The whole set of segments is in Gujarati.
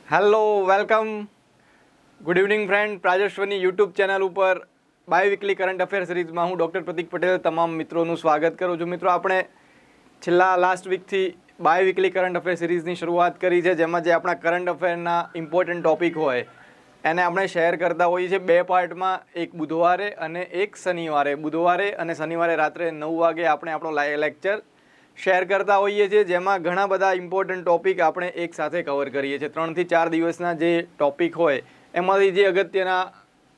Hello welcome good evening friend. પ્રાજેશ્વરની યુટ્યુબ ચેનલ ઉપર બાય વીકલી કરંટ અફેર સિરીઝમાં હું ડૉક્ટર પ્રતિક પટેલ તમામ મિત્રોનું સ્વાગત કરું છું. મિત્રો, આપણે છેલ્લા લાસ્ટ વીકથી બાય વીકલી કરંટ અફેર સિરીઝની શરૂઆત કરી છે, જેમાં જે આપણા કરંટ અફેરના ઇમ્પોર્ટન્ટ ટોપિક હોય એને આપણે શેર કરતા હોઈએ છીએ બે પાર્ટમાં, એક બુધવારે અને એક શનિવારે. બુધવારે અને શનિવારે રાત્રે 9 વાગે આપણે આપણો લેક્ચર શેર કરતા હોઈએ છીએ, જેમાં ઘણા બધા ઇમ્પોર્ટન્ટ ટોપિક આપણે એક સાથે કવર કરીએ છીએ. 3 થી 4 દિવસના જે ટોપિક હોય એમાંથી જે અગત્યના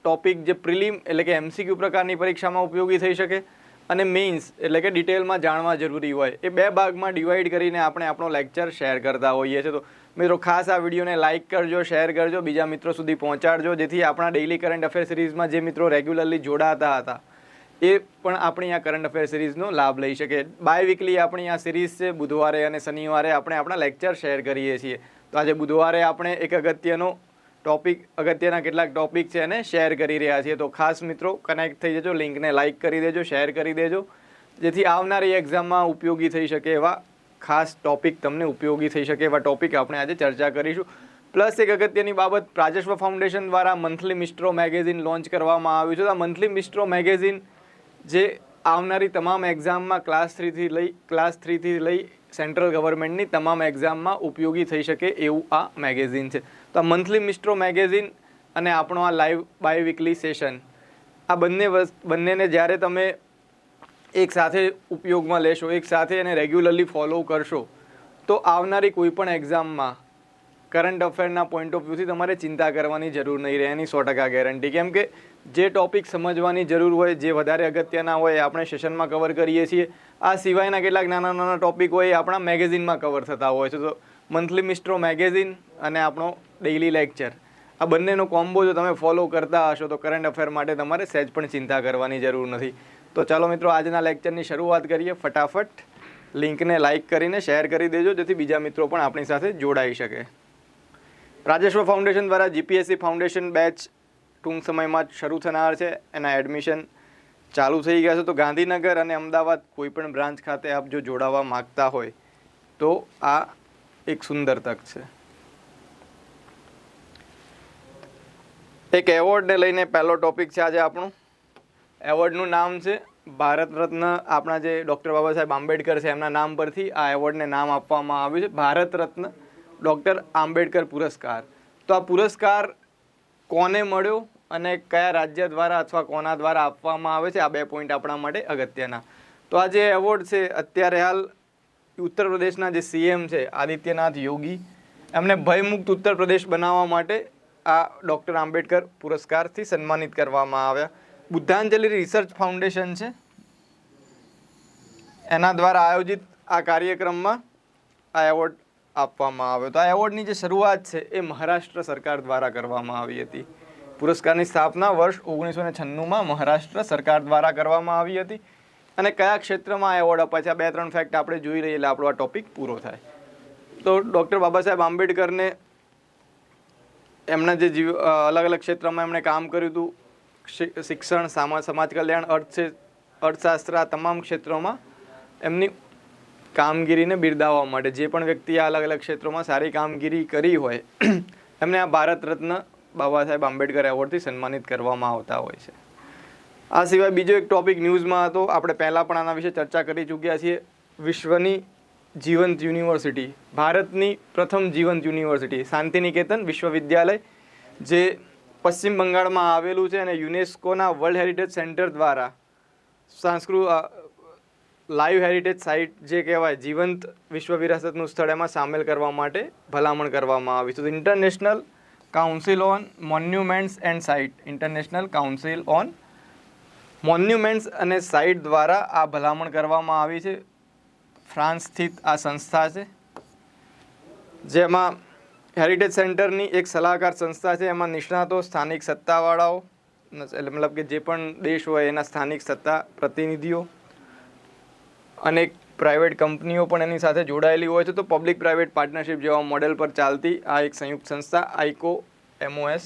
ટોપિક જે પ્રિલિમ એટલે કે MCQ પ્રકારની પરીક્ષામાં ઉપયોગી થઈ શકે અને મેઇન્સ એટલે કે ડિટેલમાં જાણવા જરૂરી હોય, એ બે ભાગમાં ડિવાઈડ કરીને આપણે આપણો લેક્ચર શેર કરતા હોઈએ છીએ. તો મિત્રો, ખાસ આ વિડીયોને લાઇક કરજો, શેર કરજો, બીજા મિત્રો સુધી પહોંચાડજો, જેથી આપણા ડેઇલી કરંટ અફેર સિરીઝમાં જે મિત્રો રેગ્યુલરલી જોડાતા હતા એ પણ આપણી આ કરંટ અફેર સિરીઝનો લાભ લઈ શકે. બાય વીકલી આપણી આ સિરીઝ છે. બુધવારે અને શનિવારે આપણે આપણા લેક્ચર શેર કરીએ છીએ. તો આજે બુધવારે આપણે એક અગત્યના કેટલાક ટોપિક છે એને શેર કરી રહ્યા છીએ. તો ખાસ મિત્રો કનેક્ટ થઈ જજો, લિંકને લાઇક કરી દેજો, શેર કરી દેજો, જેથી આવનારી એક્ઝામમાં ઉપયોગી થઈ શકે એવા ખાસ ટોપિક, તમને ઉપયોગી થઈ શકે એવા ટોપિક આપણે આજે ચર્ચા કરીશું. પ્લસ એક અગત્યની બાબત, પ્રાજેશ્વ ફાઉન્ડેશન દ્વારા મંથલી મિસ્ટ્રો મેગેઝિન લોન્ચ કરવામાં આવ્યું છે. આ મંથલી મિસ્ટ્રો મેગેઝિન જે આવનારી તમામ એક્ઝામમાં ક્લાસ 3 થી લઈ સેન્ટ્રલ ગવર્મેન્ટની તમામ એક્ઝામમાં ઉપયોગી થઈ શકે એવું આ મેગેઝિન છે. તો આ મંથલી મિસ્ટ્રો મેગેઝિન અને આપણો આ લાઈવ બાય વીકલી સેશન, આ બંનેને જ્યારે તમે એક સાથે ઉપયોગમાં લેશો, એક સાથે એને રેગ્યુલરલી ફોલો કરશો, તો આવનારી કોઈ પણ એક્ઝામમાં કરંટ અફેરના પોઈન્ટ ઓફ વ્યૂથી તમારે ચિંતા કરવાની જરૂર નહીં રહે, એની 100% ગેરંટી. કેમ કે જે ટોપિક સમજવાની જરૂર હોય, જે વધારે અગત્યના હોય, આપણે સેશનમાં કવર કરીએ છીએ. આ સિવાયના કેટલાક નાના નાના ટોપિક હોય એ આપણા મેગેઝિનમાં કવર થતા હોય છે. તો મંથલી મિસ્ટ્રો મેગેઝિન અને આપણો ડેઇલી લેક્ચર, આ બંનેનો કોમ્બો જો તમે ફોલો કરતા હશો તો કરંટ અફેર માટે તમારે સહેજ પણ ચિંતા કરવાની જરૂર નથી. તો ચાલો મિત્રો, આજના લેક્ચરની શરૂઆત કરીએ. ફટાફટ લિંકને લાઇક કરીને શેર કરી દેજો, જેથી બીજા મિત્રો પણ આપણી સાથે જોડાઈ શકે. પ્રાજેશ્વ ફાઉન્ડેશન દ્વારા GPSC ફાઉન્ડેશન બેચ ટૂંક સમયમાં જ શરૂ થનાર છે. એના એડમિશન ચાલુ થઈ ગયા છે. તો ગાંધીનગર અને અમદાવાદ કોઈ પણ બ્રાન્ચ ખાતે આપ જો જોડાવા માગતા હોય તો આ એક સુંદર તક છે. એક એવોર્ડને લઈને પહેલો ટોપિક છે આજે આપણું. એવોર્ડનું નામ છે ભારત રત્ન. આપણા જે ડૉક્ટર બાબા સાહેબ આંબેડકર છે એમના નામ પરથી આ એવોર્ડને નામ આપવામાં આવ્યું છે, ભારત રત્ન ડૉક્ટર આંબેડકર પુરસ્કાર. તો આ પુરસ્કાર કોને મળ્યો અને કયા રાજ્ય દ્વારા અથવા કોના દ્વારા આપવામાં આવે છે, આ 2 પોઈન્ટ આપણા માટે અગત્યના. તો આ જે એવોર્ડ છે, અત્યારે હાલ ઉત્તર પ્રદેશના જે CM છે આદિત્યનાથ યોગી, એમને ભયમુક્ત ઉત્તર પ્રદેશ બનાવવા માટે આ ડૉક્ટર આંબેડકર પુરસ્કારથી સન્માનિત કરવામાં આવ્યા. બુદ્ધાંજલિ રિસર્ચ ફાઉન્ડેશન છે, એના દ્વારા આયોજિત આ કાર્યક્રમમાં આ એવોર્ડ આપવામાં આવ્યો. તો આ એવોર્ડની જે શરૂઆત છે એ મહારાષ્ટ્ર સરકાર દ્વારા કરવામાં આવી હતી. પુરસ્કારની સ્થાપના વર્ષ 1996માં મહારાષ્ટ્ર સરકાર દ્વારા કરવામાં આવી હતી. અને કયા ક્ષેત્રમાં આ એવોર્ડ અપાય છે, આ 2-3 ફેક્ટ આપણે જોઈ લઈએ એટલે આપણો આ ટોપિક પૂરો થાય. તો ડૉક્ટર બાબા સાહેબ આંબેડકરને એમના જે અલગ અલગ ક્ષેત્રમાં એમણે કામ કર્યું હતું, શિક્ષણ, સમાજ કલ્યાણ, અર્થશાસ્ત્ર, આ તમામ ક્ષેત્રોમાં એમની કામગીરીને બિરદાવવા માટે જે પણ વ્યક્તિએ અલગ અલગ ક્ષેત્રોમાં સારી કામગીરી કરી હોય એમને આ ભારત રત્ન બાબા સાહેબ આંબેડકર એવોર્ડથી સન્માનિત કરવામાં આવતા હોય છે. આ સિવાય બીજો એક ટોપિક ન્યૂઝમાં હતો, આપણે પહેલાં પણ આના વિશે ચર્ચા કરી ચૂક્યા છીએ. વિશ્વની જીવંત યુનિવર્સિટી, ભારતની પ્રથમ જીવંત યુનિવર્સિટી શાંતિનિકેતન વિશ્વવિદ્યાલય, જે પશ્ચિમ બંગાળમાં આવેલું છે અને યુનેસ્કોના વર્લ્ડ હેરિટેજ સેન્ટર દ્વારા લાઈવ હેરિટેજ સાઇટ જે કહેવાય, જીવંત વિશ્વ વિરાસતનું સ્થળ, એમાં સામેલ કરવા માટે ભલામણ કરવામાં આવી છે. તો international council on monuments and site, international council on monuments અને સાઇટ દ્વારા આ ભલામણ કરવામાં આવી છે. ફ્રાન્સ સ્થિત આ સંસ્થા છે, જેમાં હેરિટેજ સેન્ટરની એક સલાહકાર સંસ્થા છે. એમાં નિષ્ણાતો, સ્થાનિક સત્તાવાળાઓ, મતલબ કે જે પણ દેશ હોય એના સ્થાનિક સત્તા પ્રતિનિધિઓ, અનેક પ્રાઇવેટ કંપનીઓ પણ એની સાથે જોડાયેલી હોય છે. તો પબ્લિક પ્રાઇવેટ પાર્ટનરશિપ જેવા મોડેલ પર ચાલતી આ એક સંયુક્ત સંસ્થા ICOMOS,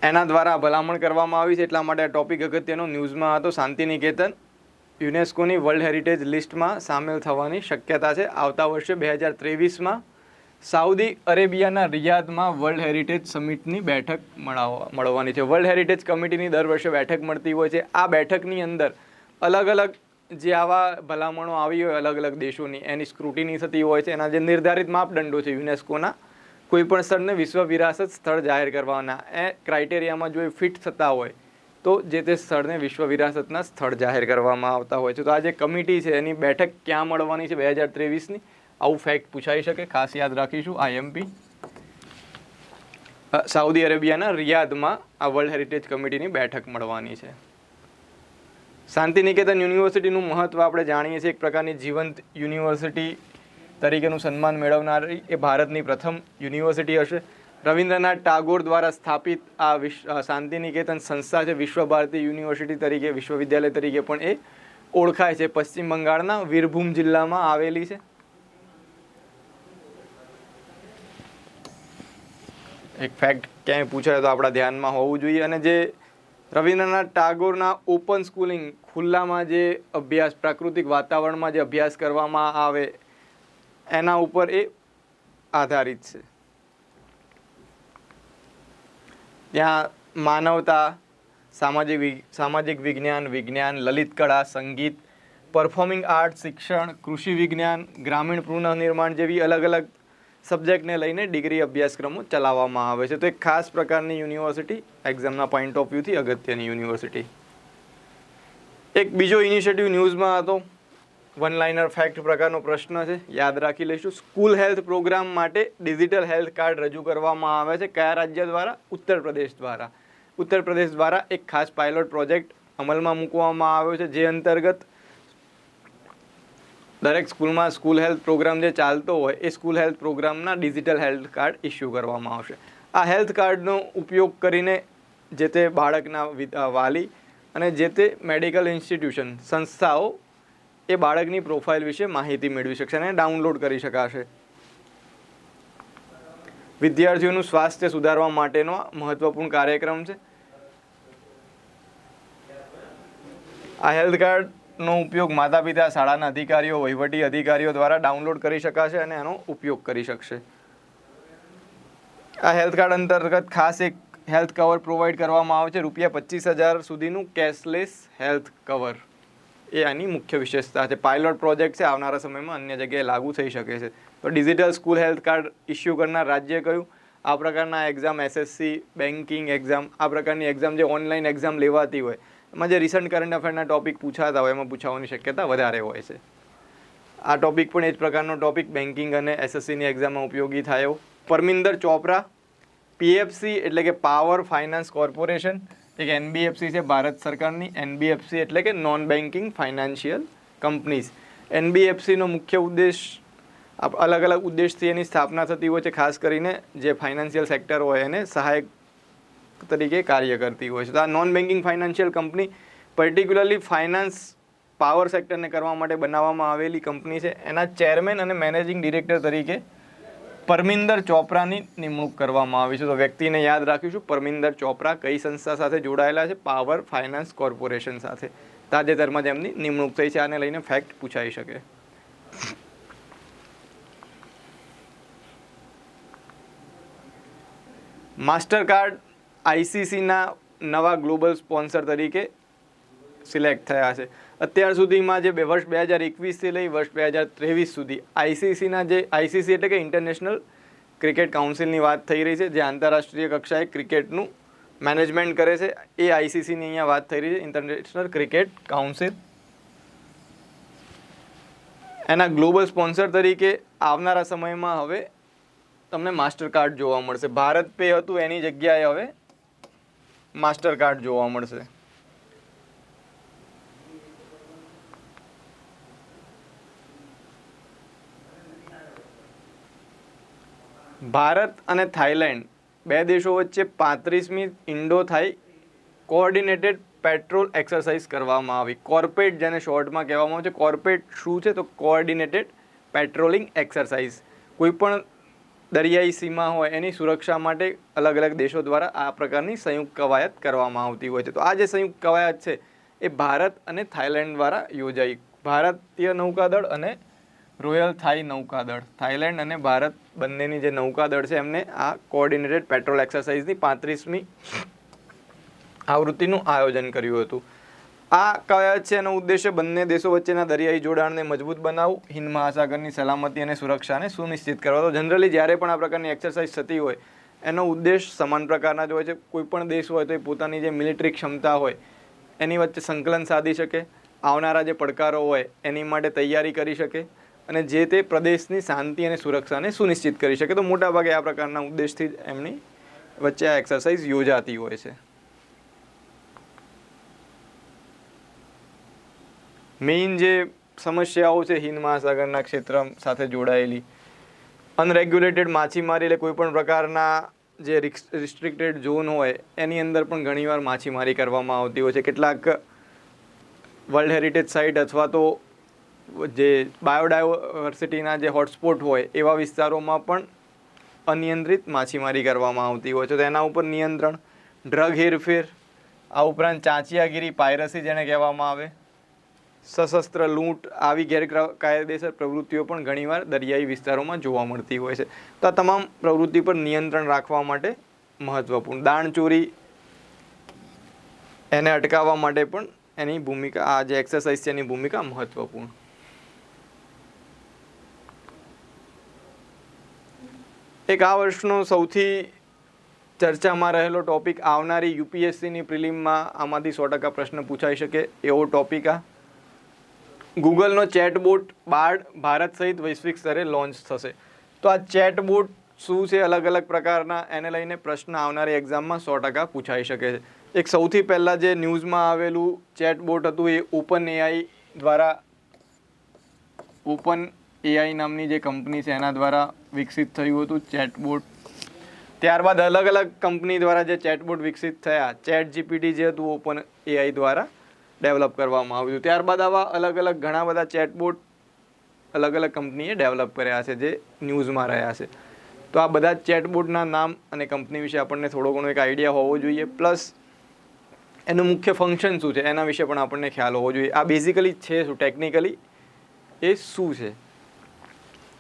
એના દ્વારા ભલામણ કરવામાં આવી છે. એટલા માટે આ ટોપિક અગત્યનો ન્યૂઝમાં હતો. શાંતિનિકેતન યુનેસ્કોની વર્લ્ડ હેરિટેજ લિસ્ટમાં સામેલ થવાની શક્યતા છે આવતા વર્ષે 2023માં. સાઉદી અરેબિયાના રિયાદમાં વર્લ્ડ હેરિટેજ સમિટની બેઠક મળવાની છે. વર્લ્ડ હેરિટેજ કમિટીની દર વર્ષે બેઠક મળતી હોય છે. આ બેઠકની અંદર અલગ અલગ જે આવા ભલામણો આવી હોય અલગ અલગ દેશોની એની સ્ક્રુટિની થતી હોય છે. એના જે નિર્ધારિત માપદંડો છે યુનેસ્કોના કોઈ પણ સ્થળને વિશ્વ વિરાસત સ્થળ જાહેર કરવાના એ ક્રાઇટેરિયામાં જો એ ફિટ થતા હોય તો જે તે સ્થળને વિશ્વ વિરાસતના સ્થળ જાહેર કરવામાં આવતા હોય છે. તો આ જે કમિટી છે એની બેઠક ક્યાં મળવાની છે 2023ની, આવું ફેક્ટ પૂછાઈ શકે, ખાસ યાદ રાખીશું. IMP સાઉદી અરેબિયાના રિયાદમાં આ વર્લ્ડ હેરિટેજ કમિટીની બેઠક મળવાની છે. શાંતિનિકેતન યુનિવર્સિટીનું મહત્વ આપણે જાણીએ છીએ. એક પ્રકારની જીવંત યુનિવર્સિટી તરીકેનું સન્માન મેળવનારી એ ભારતની પ્રથમ યુનિવર્સિટી હશે. રવિન્દ્રનાથ ટાગોર દ્વારા સ્થાપિત આ શાંતિનિકેતન સંસ્થા છે વિશ્વ ભારતી યુનિવર્સિટી તરીકે, વિશ્વવિદ્યાલય તરીકે પણ એ ઓળખાય છે. પશ્ચિમ બંગાળના વીરભૂમ જિલ્લામાં આવેલી છે. એક ફેક્ટ ક્યાંય પૂછાય તો આપણા ધ્યાનમાં હોવું જોઈએ. અને જે રવિન્દ્રનાથ ટાગોરના ઓપન સ્કૂલિંગ, ખુલ્લામાં જે અભ્યાસ, પ્રાકૃતિક વાતાવરણમાં જે અભ્યાસ કરવામાં આવે એના ઉપર એ આધારિત છે. ત્યાં માનવતા, સામાજિક વિજ્ઞાન, લલિત કળા, સંગીત, પરફોર્મિંગ આર્ટ, શિક્ષણ, કૃષિ વિજ્ઞાન, ગ્રામીણ પુનઃનિર્માણ જેવી અલગ અલગ સબ્જેક્ટને લઈને ડિગ્રી અભ્યાસક્રમો ચલાવવામાં આવે છે. તો એક ખાસ પ્રકારની યુનિવર્સિટી, એક્ઝામના પોઈન્ટ ઓફ વ્યૂથી અગત્યની યુનિવર્સિટી. એક બીજો ઇનિશિયેટિવ ન્યૂઝમાં હતો, વન લાઇનર ફેક્ટ પ્રકારનો પ્રશ્ન છે, યાદ રાખી લઈશું. સ્કૂલ હેલ્થ પ્રોગ્રામ માટે ડિજિટલ હેલ્થ કાર્ડ રજૂ કરવામાં આવે છે. કયા રાજ્ય દ્વારા? ઉત્તર પ્રદેશ દ્વારા. ઉત્તર પ્રદેશ દ્વારા એક ખાસ પાયલોટ પ્રોજેક્ટ અમલમાં મૂકવામાં આવ્યો છે, જે અંતર્ગત દરેક સ્કૂલમાં સ્કૂલ હેલ્થ પ્રોગ્રામ જે ચાલતો હોય એ સ્કૂલ હેલ્થ પ્રોગ્રામના ડિજિટલ હેલ્થ કાર્ડ ઇસ્યુ કરવામાં આવશે. આ હેલ્થ કાર્ડનો ઉપયોગ કરીને જે તે બાળકના વાલી અને જે તે મેડિકલ ઇન્સ્ટિટ્યુશન, સંસ્થાઓ એ બાળકની પ્રોફાઇલ વિશે માહિતી મેળવી શકશે અને ડાઉનલોડ કરી શકાશે. વિદ્યાર્થીઓનું સ્વાસ્થ્ય સુધારવા માટેનો મહત્વપૂર્ણ કાર્યક્રમ છે. આ હેલ્થ કાર્ડનો ઉપયોગ માતા પિતા, શાળાના અધિકારીઓ, વહીવટી અધિકારીઓ દ્વારા ડાઉનલોડ કરી શકાશે અને એનો ઉપયોગ કરી શકશે. આ હેલ્થ કાર્ડ અંતર્ગત ખાસ એક હેલ્થ કવર પ્રોવાઈડ કરવામાં આવે છે. ₹25,000 સુધીનું કેશલેસ હેલ્થ કવર એ આની મુખ્ય વિશેષતા છે. પાયલોટ પ્રોજેક્ટ છે, આવનારા સમયમાં અન્ય જગ્યાએ લાગુ થઈ શકે છે. તો digital school health card issue કરનાર રાજ્ય કયું? આ પ્રકારના એક્ઝામ, SSC, બેન્કિંગ એક્ઝામ, આ પ્રકારની એક્ઝામ જે ઓનલાઈન એક્ઝામ લેવાતી હોય એમાં જે રિસન્ટ કરંટ અફેરના ટોપિક પૂછાતા હોય એમાં પૂછાવાની શક્યતા વધારે હોય છે. આ ટોપિક પણ એ જ પ્રકારનો ટોપિક બેન્કિંગ અને SSCની એક્ઝામમાં ઉપયોગી થાય એવો. પરમિંદર ચોપરા, PFC એટલે કે પાવર ફાઇનાન્સ કોર્પોરેશન, એક NBFC છે ભારત સરકારની. NBFC એટલે કે નોન બેન્કિંગ ફાઇનાન્શિયલ કંપનીઝ. NBFCનો મુખ્ય ઉદ્દેશ, અલગ અલગ ઉદ્દેશથી એની સ્થાપના થતી હોય છે. ખાસ કરીને જે ફાઇનાન્શિયલ સેક્ટર હોય એને સહાયક તરીકે કાર્ય કરતી હોય છે. તો આ non banking financial company particularly finance power સેક્ટરને કરવા માટે બનાવવામાં આવેલી કંપની છે. એના ચેરમેન અને મેનેજિંગ ડિરેક્ટર તરીકે પરમિંદર ચોપરાની નિમણૂક કરવામાં આવી છે. તો વ્યક્તિને યાદ રાખીશું, પરમિંદર ચોપરા કઈ સંસ્થા સાથે જોડાયેલા છે? પાવર ફાઇનાન્સ કોર્પોરેશન સાથે. તાજેતરમાં જ એમની નિમણૂક થઈ છે. આને લઈને ફેક્ટ પૂછાઈ શકે. માસ્ટર કાર્ડ ICCના નવા ગ્લોબલ સ્પોન્સર તરીકે સિલેક્ટ થયા છે. અત્યાર સુધીમાં જે વર્ષ 2021થી લઈ વર્ષ 2023 સુધી ICCના જે ICC એટલે કે ઇન્ટરનેશનલ ક્રિકેટ કાઉન્સિલની વાત થઈ રહી છે, જે આંતરરાષ્ટ્રીય કક્ષાએ ક્રિકેટનું મેનેજમેન્ટ કરે છે, એ ICCની અહીંયા વાત થઈ રહી છે, ઇન્ટરનેશનલ ક્રિકેટ કાઉન્સિલ. એના ગ્લોબલ સ્પોન્સર તરીકે આવનારા સમયમાં હવે તમને માસ્ટર કાર્ડ જોવા મળશે. ભારત પે હતું એની જગ્યાએ હવે માસ્ટર કાર્ડ જોવા મળશે. ભારત અને થાઈલેન્ડ બે દેશો વચ્ચે 35મી ઇન્ડો થાઈ કોઓર્ડિનેટેડ પેટ્રોલ એક્સરસાઇઝ કરવામાં આવી. કોર્પેટ જેને શોર્ટમાં કહેવામાં આવે છે. કોર્પેટ શું છે? તો કોઓર્ડિનેટેડ પેટ્રોલિંગ એક્સરસાઇઝ. કોઈ પણ દરિયાઈ સીમા હોય એની સુરક્ષા માટે અલગ અલગ દેશો દ્વારા આ પ્રકારની સંયુક્ત કવાયત કરવામાં આવતી હોય છે. તો આ જે સંયુક્ત કવાયત છે એ ભારત અને થાઈલેન્ડ દ્વારા યોજાઈ. ભારતીય નૌકાદળ અને રોયલ થાઈ નૌકાદળ, થાઈલેન્ડ અને ભારત બંનેની જે નૌકાદળ છે એમને આ કોઓર્ડિનેટેડ પેટ્રોલ એક્સરસાઇઝની 35મી આવૃત્તિનું આયોજન કર્યું હતું. આ કવાયત છે એનો ઉદ્દેશ્ય બંને દેશો વચ્ચેના દરિયાઈ જોડાણને મજબૂત બનાવવું, હિન્દ મહાસાગરની સલામતી અને સુરક્ષાને સુનિશ્ચિત કરવા. તો જનરલી જ્યારે પણ આ પ્રકારની એક્સરસાઇઝ થતી હોય એનો ઉદ્દેશ સમાન પ્રકારના જ હોય છે. કોઈ પણ દેશ હોય તો એ પોતાની જે મિલિટરી ક્ષમતા હોય એની વચ્ચે સંકલન સાધી શકે, આવનારા જે પડકારો હોય એની માટે તૈયારી કરી શકે અને જે તે પ્રદેશની શાંતિ અને સુરક્ષાને સુનિશ્ચિત કરી શકે. તો મોટાભાગે આ પ્રકારના ઉદ્દેશથી જ એમની વચ્ચે આ એક્સરસાઇઝ યોજાતી હોય છે. મેઇન જે સમસ્યાઓ છે હિન્દ મહાસાગરના ક્ષેત્ર સાથે જોડાયેલી, અનરેગ્યુલેટેડ માછીમારી એટલે કોઈ પણ પ્રકારના જે રિસ્ટ્રિક્ટેડ ઝોન હોય એની અંદર પણ ઘણીવાર માછીમારી કરવામાં આવતી હોય છે. કેટલાક વર્લ્ડ હેરિટેજ સાઇટ અથવા તો જે બાયોડાયવર્સિટીના જે હોટસ્પોટ હોય એવા વિસ્તારોમાં પણ અનિયંત્રિત માછીમારી કરવામાં આવતી હોય છે. તો એના ઉપર નિયંત્રણ, ડ્રગ હેરફેર, આ ઉપરાંત ચાંચિયાગીરી, પાયરસી જેને કહેવામાં આવે, સશસ્ત્ર લૂંટ, આવી ગેરકાયદેસર પ્રવૃત્તિઓ પણ ઘણીવાર દરિયાઈ વિસ્તારોમાં જોવા મળતી હોય છે. તો આ તમામ પ્રવૃત્તિ પર નિયંત્રણ રાખવા માટે મહત્વપૂર્ણ. દાણચોરી એને અટકાવવા માટે પણ એની ભૂમિકા, આ જે એક્સરસાઇઝ છે એની ભૂમિકા મહત્વપૂર્ણ. એક આ વર્ષનો સૌથી ચર્ચામાં રહેલો ટોપિક, આવનારી યુપીએસસીની પ્રિલિમમાં આમાંથી 100% પ્રશ્ન પૂછાઈ શકે એવો ટોપિક આ. ગૂગલનો ચેટબોટ બાર્ડ ભારત સહિત વૈશ્વિક સ્તરે લોન્ચ થશે. તો આ ચેટબોટ શું છે, અલગ અલગ પ્રકારના, એને લઈને પ્રશ્ન આવનારી એક્ઝામમાં 100% પૂછાઈ શકે છે. એક સૌથી પહેલાં જે ન્યૂઝમાં આવેલું ચેટબોટ હતું એ ઓપન એઆઈ દ્વારા, ઓપન એઆઈ નામની જે કંપની છે એના દ્વારા વિકસિત થયું હતું ચેટબોટ. ત્યારબાદ અલગ અલગ કંપની દ્વારા જે ચેટબોટ વિકસિત થયા, ચેટ જીપીટી જે હતું ઓપન એઆઈ દ્વારા ડેવલપ કરવામાં આવ્યું. ત્યારબાદ આવા અલગ અલગ ઘણા બધા ચેટબોટ અલગ અલગ કંપનીએ ડેવલપ કર્યા છે જે ન્યૂઝમાં રહ્યા છે. તો આ બધા ચેટબોટના નામ અને કંપની વિશે આપણને થોડો ઘણો એક આઈડિયા હોવો જોઈએ, પ્લસ એનું મુખ્ય ફંક્શન શું છે એના વિશે પણ આપણને ખ્યાલ હોવો જોઈએ. આ બેઝિકલી છે શું, ટેકનિકલી એ શું છે.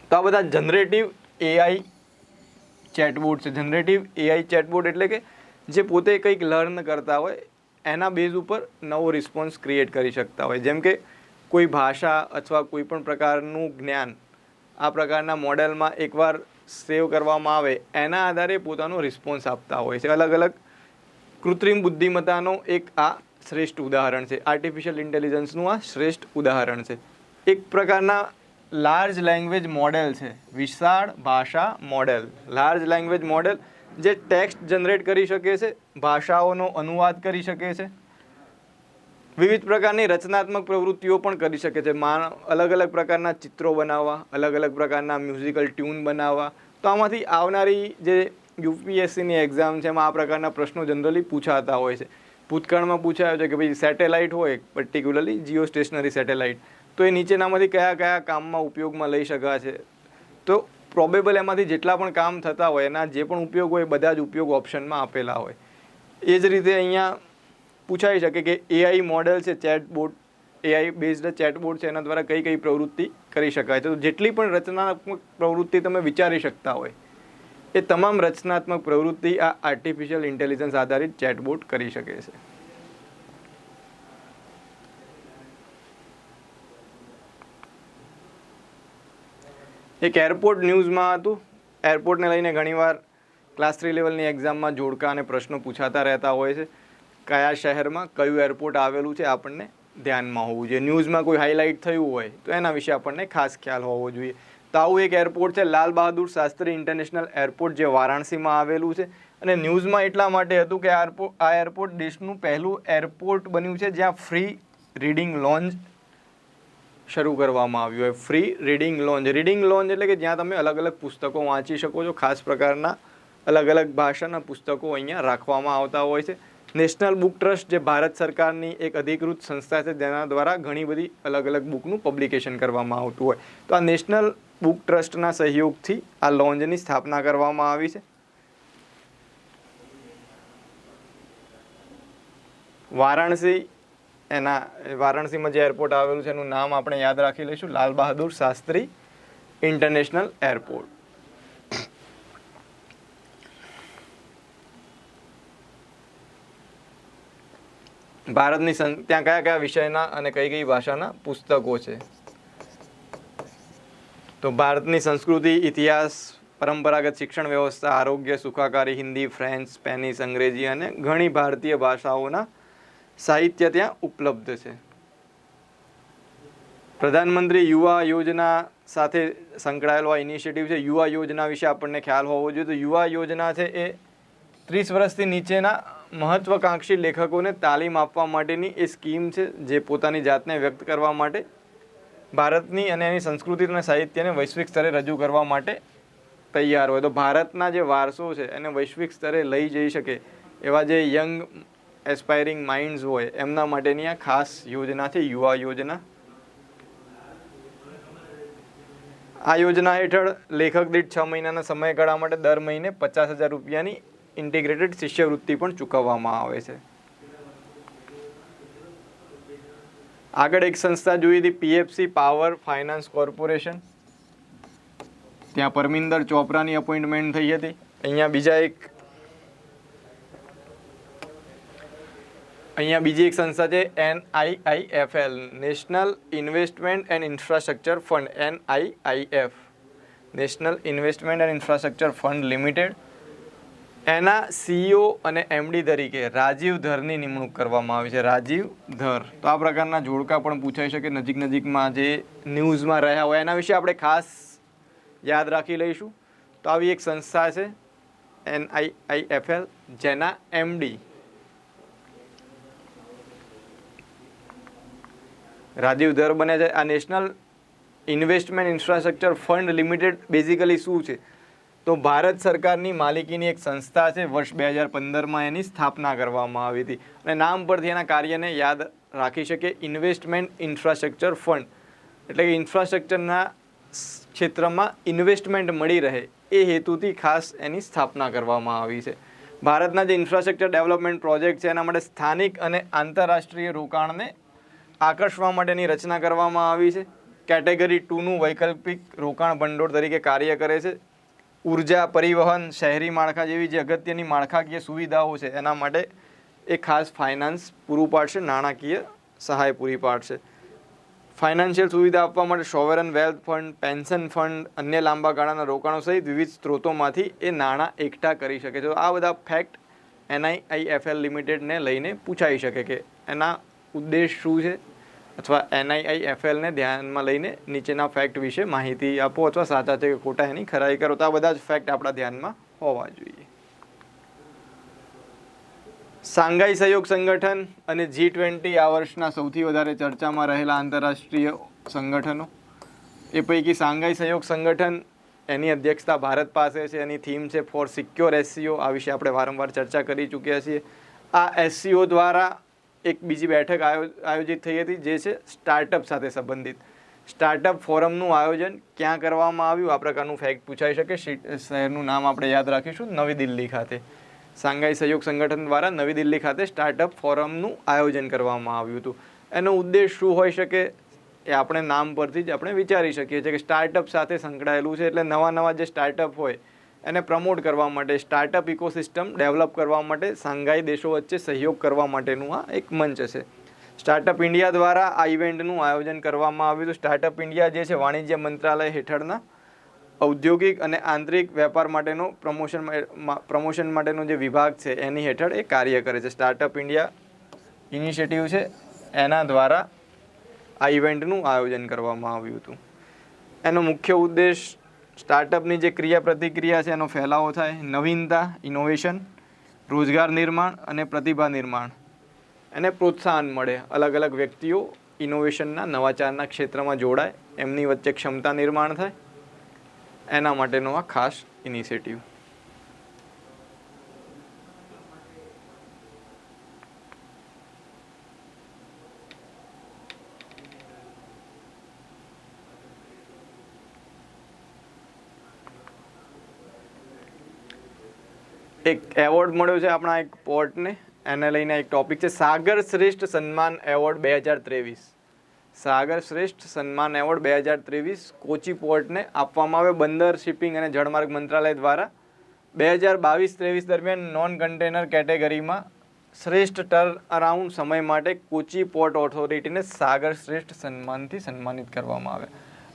તો આ બધા જનરેટિવ એઆઈ ચેટબોટ છે. જનરેટિવ એઆઈ ચેટબોટ એટલે કે જે પોતે કંઈક લર્ન કરતા હોય એના બેઝ ઉપર નવો રિસ્પોન્સ ક્રિએટ કરી શકતા હોય. જેમ કે કોઈ ભાષા અથવા કોઈ પણ પ્રકારનું જ્ઞાન આ પ્રકારના મોડેલમાં એકવાર સેવ કરવામાં આવે એના આધારે પોતાનો રિસ્પોન્સ આપતા હોય છે. અલગ અલગ કૃત્રિમ બુદ્ધિમત્તાનો એક આ શ્રેષ્ઠ ઉદાહરણ છે. આર્ટિફિશિયલ ઇન્ટેલિજન્સનું આ શ્રેષ્ઠ ઉદાહરણ છે. એક પ્રકારના લાર્જ લેંગ્વેજ મોડેલ છે, વિશાળ ભાષા મોડેલ. લાર્જ લેંગ્વેજ મોડેલ જે ટેક્સ્ટ જનરેટ કરી શકે છે, ભાષાઓનો અનુવાદ કરી શકે છે, વિવિધ પ્રકારની રચનાત્મક પ્રવૃત્તિઓ પણ કરી શકે છે. અલગ અલગ પ્રકારના ચિત્રો બનાવવા, અલગ અલગ પ્રકારના મ્યુઝિકલ ટ્યુન બનાવવા. તો આમાંથી આવનારી જે યુપીએસસીની એક્ઝામ છે એમાં આ પ્રકારના પ્રશ્નો જનરલી પૂછાતા હોય છે. ભૂતકાળમાં પૂછાયો છે કે ભાઈ સેટેલાઇટ હોય, પર્ટિક્યુલરલી જીઓ સ્ટેશનરી સેટેલાઇટ, તો એ નીચેનામાંથી કયા કયા કામમાં ઉપયોગમાં લઈ શકાશે. તો પ્રોબેબલ એમાંથી જેટલા પણ કામ થતા હોય એના જે પણ ઉપયોગ હોય બધા જ ઉપયોગ ઓપ્શનમાં આપેલા હોય. એ જ રીતે અહીંયા પૂછાઈ શકે કે એઆઈ મોડેલ છે, ચેટબોટ, એઆઈ બેઝડ ચેટબોટ છે, એના દ્વારા કઈ કઈ પ્રવૃત્તિ કરી શકાય છે. તો જેટલી પણ રચનાત્મક પ્રવૃત્તિ તમે વિચારી શકતા હોય એ તમામ રચનાત્મક પ્રવૃત્તિ આ આર્ટિફિશિયલ ઇન્ટેલિજન્સ આધારિત ચેટબોટ કરી શકે છે. એક એરપોર્ટ ન્યૂઝમાં હતું. એરપોર્ટને લઈને ઘણીવાર ક્લાસ 3 લેવલની એક્ઝામમાં જોડકા અને પ્રશ્નો પૂછાતા રહેતા હોય છે. કયા શહેરમાં કયું એરપોર્ટ આવેલું છે આપણને ધ્યાનમાં હોવું જોઈએ. ન્યૂઝમાં કોઈ હાઇલાઇટ થયું હોય તો એના વિશે આપણને ખાસ ખ્યાલ હોવો જોઈએ. તો આવું એક એરપોર્ટ છે, લાલ બહાદુર શાસ્ત્રી ઇન્ટરનેશનલ એરપોર્ટ, જે વારાણસીમાં આવેલું છે. અને ન્યૂઝમાં એટલા માટે હતું કે આ એરપોર્ટ દેશનું પહેલું એરપોર્ટ બન્યું છે જ્યાં ફ્રી રીડિંગ લોન્જ શરૂ કરવામાં આવ્યું હોય. Free reading lounge. Reading lounge એટલે કે જ્યાં તમે અલગ અલગ પુસ્તકો વાંચી શકો છો. ખાસ પ્રકારના અલગ અલગ ભાષાના પુસ્તકો અહીંયા રાખવામાં આવતા હોય છે. નેશનલ બુક ટ્રસ્ટ જે ભારત સરકારની એક અધિકૃત સંસ્થા છે જેના દ્વારા ઘણી બધી અલગ અલગ બુકનું પબ્લિકેશન કરવામાં આવતું હોય. તો આ નેશનલ બુક ટ્રસ્ટના સહયોગથી આ લોન્જની સ્થાપના કરવામાં આવી છે. વારાણસીમાં જે એરપોર્ટ આવેલું છે એનું નામ આપણે યાદ રાખી લઈશું, લાલ બહાદુર શાસ્ત્રી ઇન્ટરનેશનલ એરપોર્ટ. ભારતની ત્યાં કયા કયા વિષયના અને કઈ કઈ ભાષાના પુસ્તકો છે? તો ભારતની સંસ્કૃતિ, ઇતિહાસ, પરંપરાગત શિક્ષણ વ્યવસ્થા, આરોગ્ય, સુખાકારી, હિન્દી, ફ્રેન્ચ, સ્પેનિશ, અંગ્રેજી અને ઘણી ભારતીય ભાષાઓના સાહિત્ય ત્યાં ઉપલબ્ધ છે. પ્રધાનમંત્રી યુવા યોજના સાથે સંકળાયેલો આ ઇનિશિયેટિવ છે. યુવા યોજના વિશે આપણને ખ્યાલ હોવો જોઈએ. તો યુવા યોજના છે એ 30 વર્ષથી નીચેના મહત્વાકાંક્ષી લેખકોને તાલીમ આપવા માટેની એ સ્કીમ છે, જે પોતાની જાતને વ્યક્ત કરવા માટે, ભારતની અને એની સંસ્કૃતિ અને સાહિત્યને વૈશ્વિક સ્તરે રજૂ કરવા માટે તૈયાર હોય. તો ભારતના જે વારસો છે એને વૈશ્વિક સ્તરે લઈ જઈ શકે એવા જે યંગ એસ્પાયરિંગ માઇન્ડ્સ હોય એમના માટેની આ ખાસ યોજના છે, યુવા યોજના. આ યોજના હેઠળ લેખક દીઠ 6 મહિનાના સમયગાળા માટે દર મહિને 50,000 રૂપિયાની ઇન્ટિગ્રેટેડ શિષ્યવૃત્તિ પણ ચૂકવવામાં આવે છે. આગળ એક સંસ્થા જોઈ હતી, PFC પાવર ફાઇનાન્સ કોર્પોરેશન. ત્યાં પરમિંદર ચોપરાની અપોઇન્ટમેન્ટ થઈ હતી. અહીંયા બીજી એક સંસ્થા છે NIIFL, national investment and infrastructure fund, NIIF, national investment and infrastructure fund limited. એના CEO અને MD તરીકે રાજીવ ધરની નિમણૂક કરવામાં આવી છે. રાજીવ ધર. તો આ પ્રકારના જોડકા પણ પૂછાઈ શકે નજીકમાં જે ન્યૂઝમાં રહ્યા હોય એના વિશે આપણે ખાસ યાદ રાખી લઈશું. તો આવી એક સંસ્થા છે NIIFL, જેના MD રાજીવ ધર બને છે. આ national investment infrastructure fund limited basically શું છે? તો ભારત સરકારની માલિકીની એક સંસ્થા છે. વર્ષ 2015માં એની સ્થાપના કરવામાં આવી હતી અને નામ પરથી એના કાર્યને યાદ રાખી શકે. ઇન્વેસ્ટમેન્ટ ઇન્ફ્રાસ્ટ્રક્ચર ફંડ એટલે કે ઇન્ફ્રાસ્ટ્રક્ચરના ક્ષેત્રમાં ઇન્વેસ્ટમેન્ટ મળી રહે એ હેતુથી ખાસ એની સ્થાપના કરવામાં આવી છે. ભારતના જે ઇન્ફ્રાસ્ટ્રક્ચર ડેવલપમેન્ટ પ્રોજેક્ટ છે એના માટે સ્થાનિક અને આંતરરાષ્ટ્રીય રોકાણને આકર્ષવા માટેની રચના કરવામાં આવી છે. કેટેગરી 2નું વૈકલ્પિક રોકાણ ભંડોળ તરીકે કાર્ય કરે છે. ઉર્જા, પરિવહન, શહેરી માળખા જેવી જે અગત્યની માળખાકીય સુવિધાઓ છે એના માટે એ ખાસ ફાઇનાન્સ પૂરું પાડશે, નાણાકીય સહાય પૂરી પાડશે. ફાઇનાન્શિયલ સુવિધા આપવા માટે sovereign wealth fund, pension fund, અન્ય લાંબા ગાળાના રોકાણો સહિત વિવિધ સ્ત્રોતોમાંથી એ નાણાં એકઠા કરી શકે છે. આ બધા ફેક્ટ NIIFL લિમિટેડને લઈને પૂછાઈ શકે કે એના ઉદ્દેશ શું છે, અથવા NIIFLને ધ્યાનમાં લઈને નીચેના ફેક્ટ વિશે માહિતી આપો, અથવા સાચા છે કે ખોટા એની ખરાઈ કરો. તો આ બધા જ ફેક્ટ આપણા ધ્યાનમાં હોવા જોઈએ. શાંઘાઈ સહયોગ સંગઠન અને G20 આ વર્ષના સૌથી વધારે ચર્ચામાં રહેલા આંતરરાષ્ટ્રીય સંગઠનો. એ પૈકી શાંઘાઈ સહયોગ સંગઠન, એની અધ્યક્ષતા ભારત પાસે છે. એની થીમ છે ફોર સિક્યોર SCO. આ વિશે આપણે વારંવાર ચર્ચા કરી ચૂક્યા છીએ. આ SCO દ્વારા એક બીજી બેઠક આયોજિત થઈ હતી, જે છે સ્ટાર્ટઅપ સાથે સંબંધિત. સ્ટાર્ટઅપ ફોરમનું આયોજન ક્યાં કરવામાં આવ્યું? આ પ્રકારનું ફેક્ટ પૂછાઈ શકે. શહેરનું નામ આપણે યાદ રાખીશું, નવી દિલ્હી ખાતે. શાંઘાઈ સહયોગ સંગઠન દ્વારા નવી દિલ્હી ખાતે સ્ટાર્ટઅપ ફોરમનું આયોજન કરવામાં આવ્યું હતું. એનો ઉદ્દેશ શું હોઈ શકે એ આપણે નામ પરથી જ આપણે વિચારી શકીએ છીએ કે સ્ટાર્ટઅપ સાથે સંકળાયેલું છે. એટલે નવા જે સ્ટાર્ટઅપ હોય એને પ્રમોટ કરવા માટે, સ્ટાર્ટઅપ ઇકોસિસ્ટમ ડેવલપ કરવા માટે શાંઘાઈ દેશો વચ્ચે સહયોગ કરવા માટેનું આ એક મંચ છે. સ્ટાર્ટઅપ ઇન્ડિયા દ્વારા આ ઇવેન્ટનું આયોજન કરવામાં આવ્યું હતું. સ્ટાર્ટઅપ ઇન્ડિયા જે છે વાણિજ્ય મંત્રાલય હેઠળના ઔદ્યોગિક અને આંતરિક વેપાર માટેનો પ્રમોશન માટેનો જે વિભાગ છે એની હેઠળ એ કાર્ય કરે છે. સ્ટાર્ટઅપ ઇન્ડિયા ઇનિશિયેટિવ છે એના દ્વારા આ ઇવેન્ટનું આયોજન કરવામાં આવ્યું હતું. એનો મુખ્ય ઉદ્દેશ સ્ટાર્ટઅપની જે ક્રિયા પ્રતિક્રિયા છે એનો ફેલાવો થાય, નવીનતા, ઇનોવેશન, રોજગાર નિર્માણ અને પ્રતિભા નિર્માણ, એને પ્રોત્સાહન મળે. અલગ અલગ વ્યક્તિઓ ઇનોવેશનના, નવાચારના ક્ષેત્રમાં જોડાય, એમની વચ્ચે ક્ષમતા નિર્માણ થાય, એના માટેનો આ ખાસ ઇનિશિયેટિવ. એક એવોર્ડ મળ્યો છે આપણા એક પોર્ટને, એને લઈને એક ટોપિક છે સાગર શ્રેષ્ઠ સન્માન એવોર્ડ 2023. સાગર શ્રેષ્ઠ સન્માન એવોર્ડ 2023 કોચી પોર્ટને આપવામાં આવે બંદર શિપિંગ અને જળમાર્ગ મંત્રાલય દ્વારા 2022-23 દરમિયાન નોન કન્ટેનર કેટેગરીમાં શ્રેષ્ઠ ટર્ન અરાઉન્ડ સમય માટે કોચી પોર્ટ ઓથોરિટીને સાગર શ્રેષ્ઠ સન્માનથી સન્માનિત કરવામાં આવે.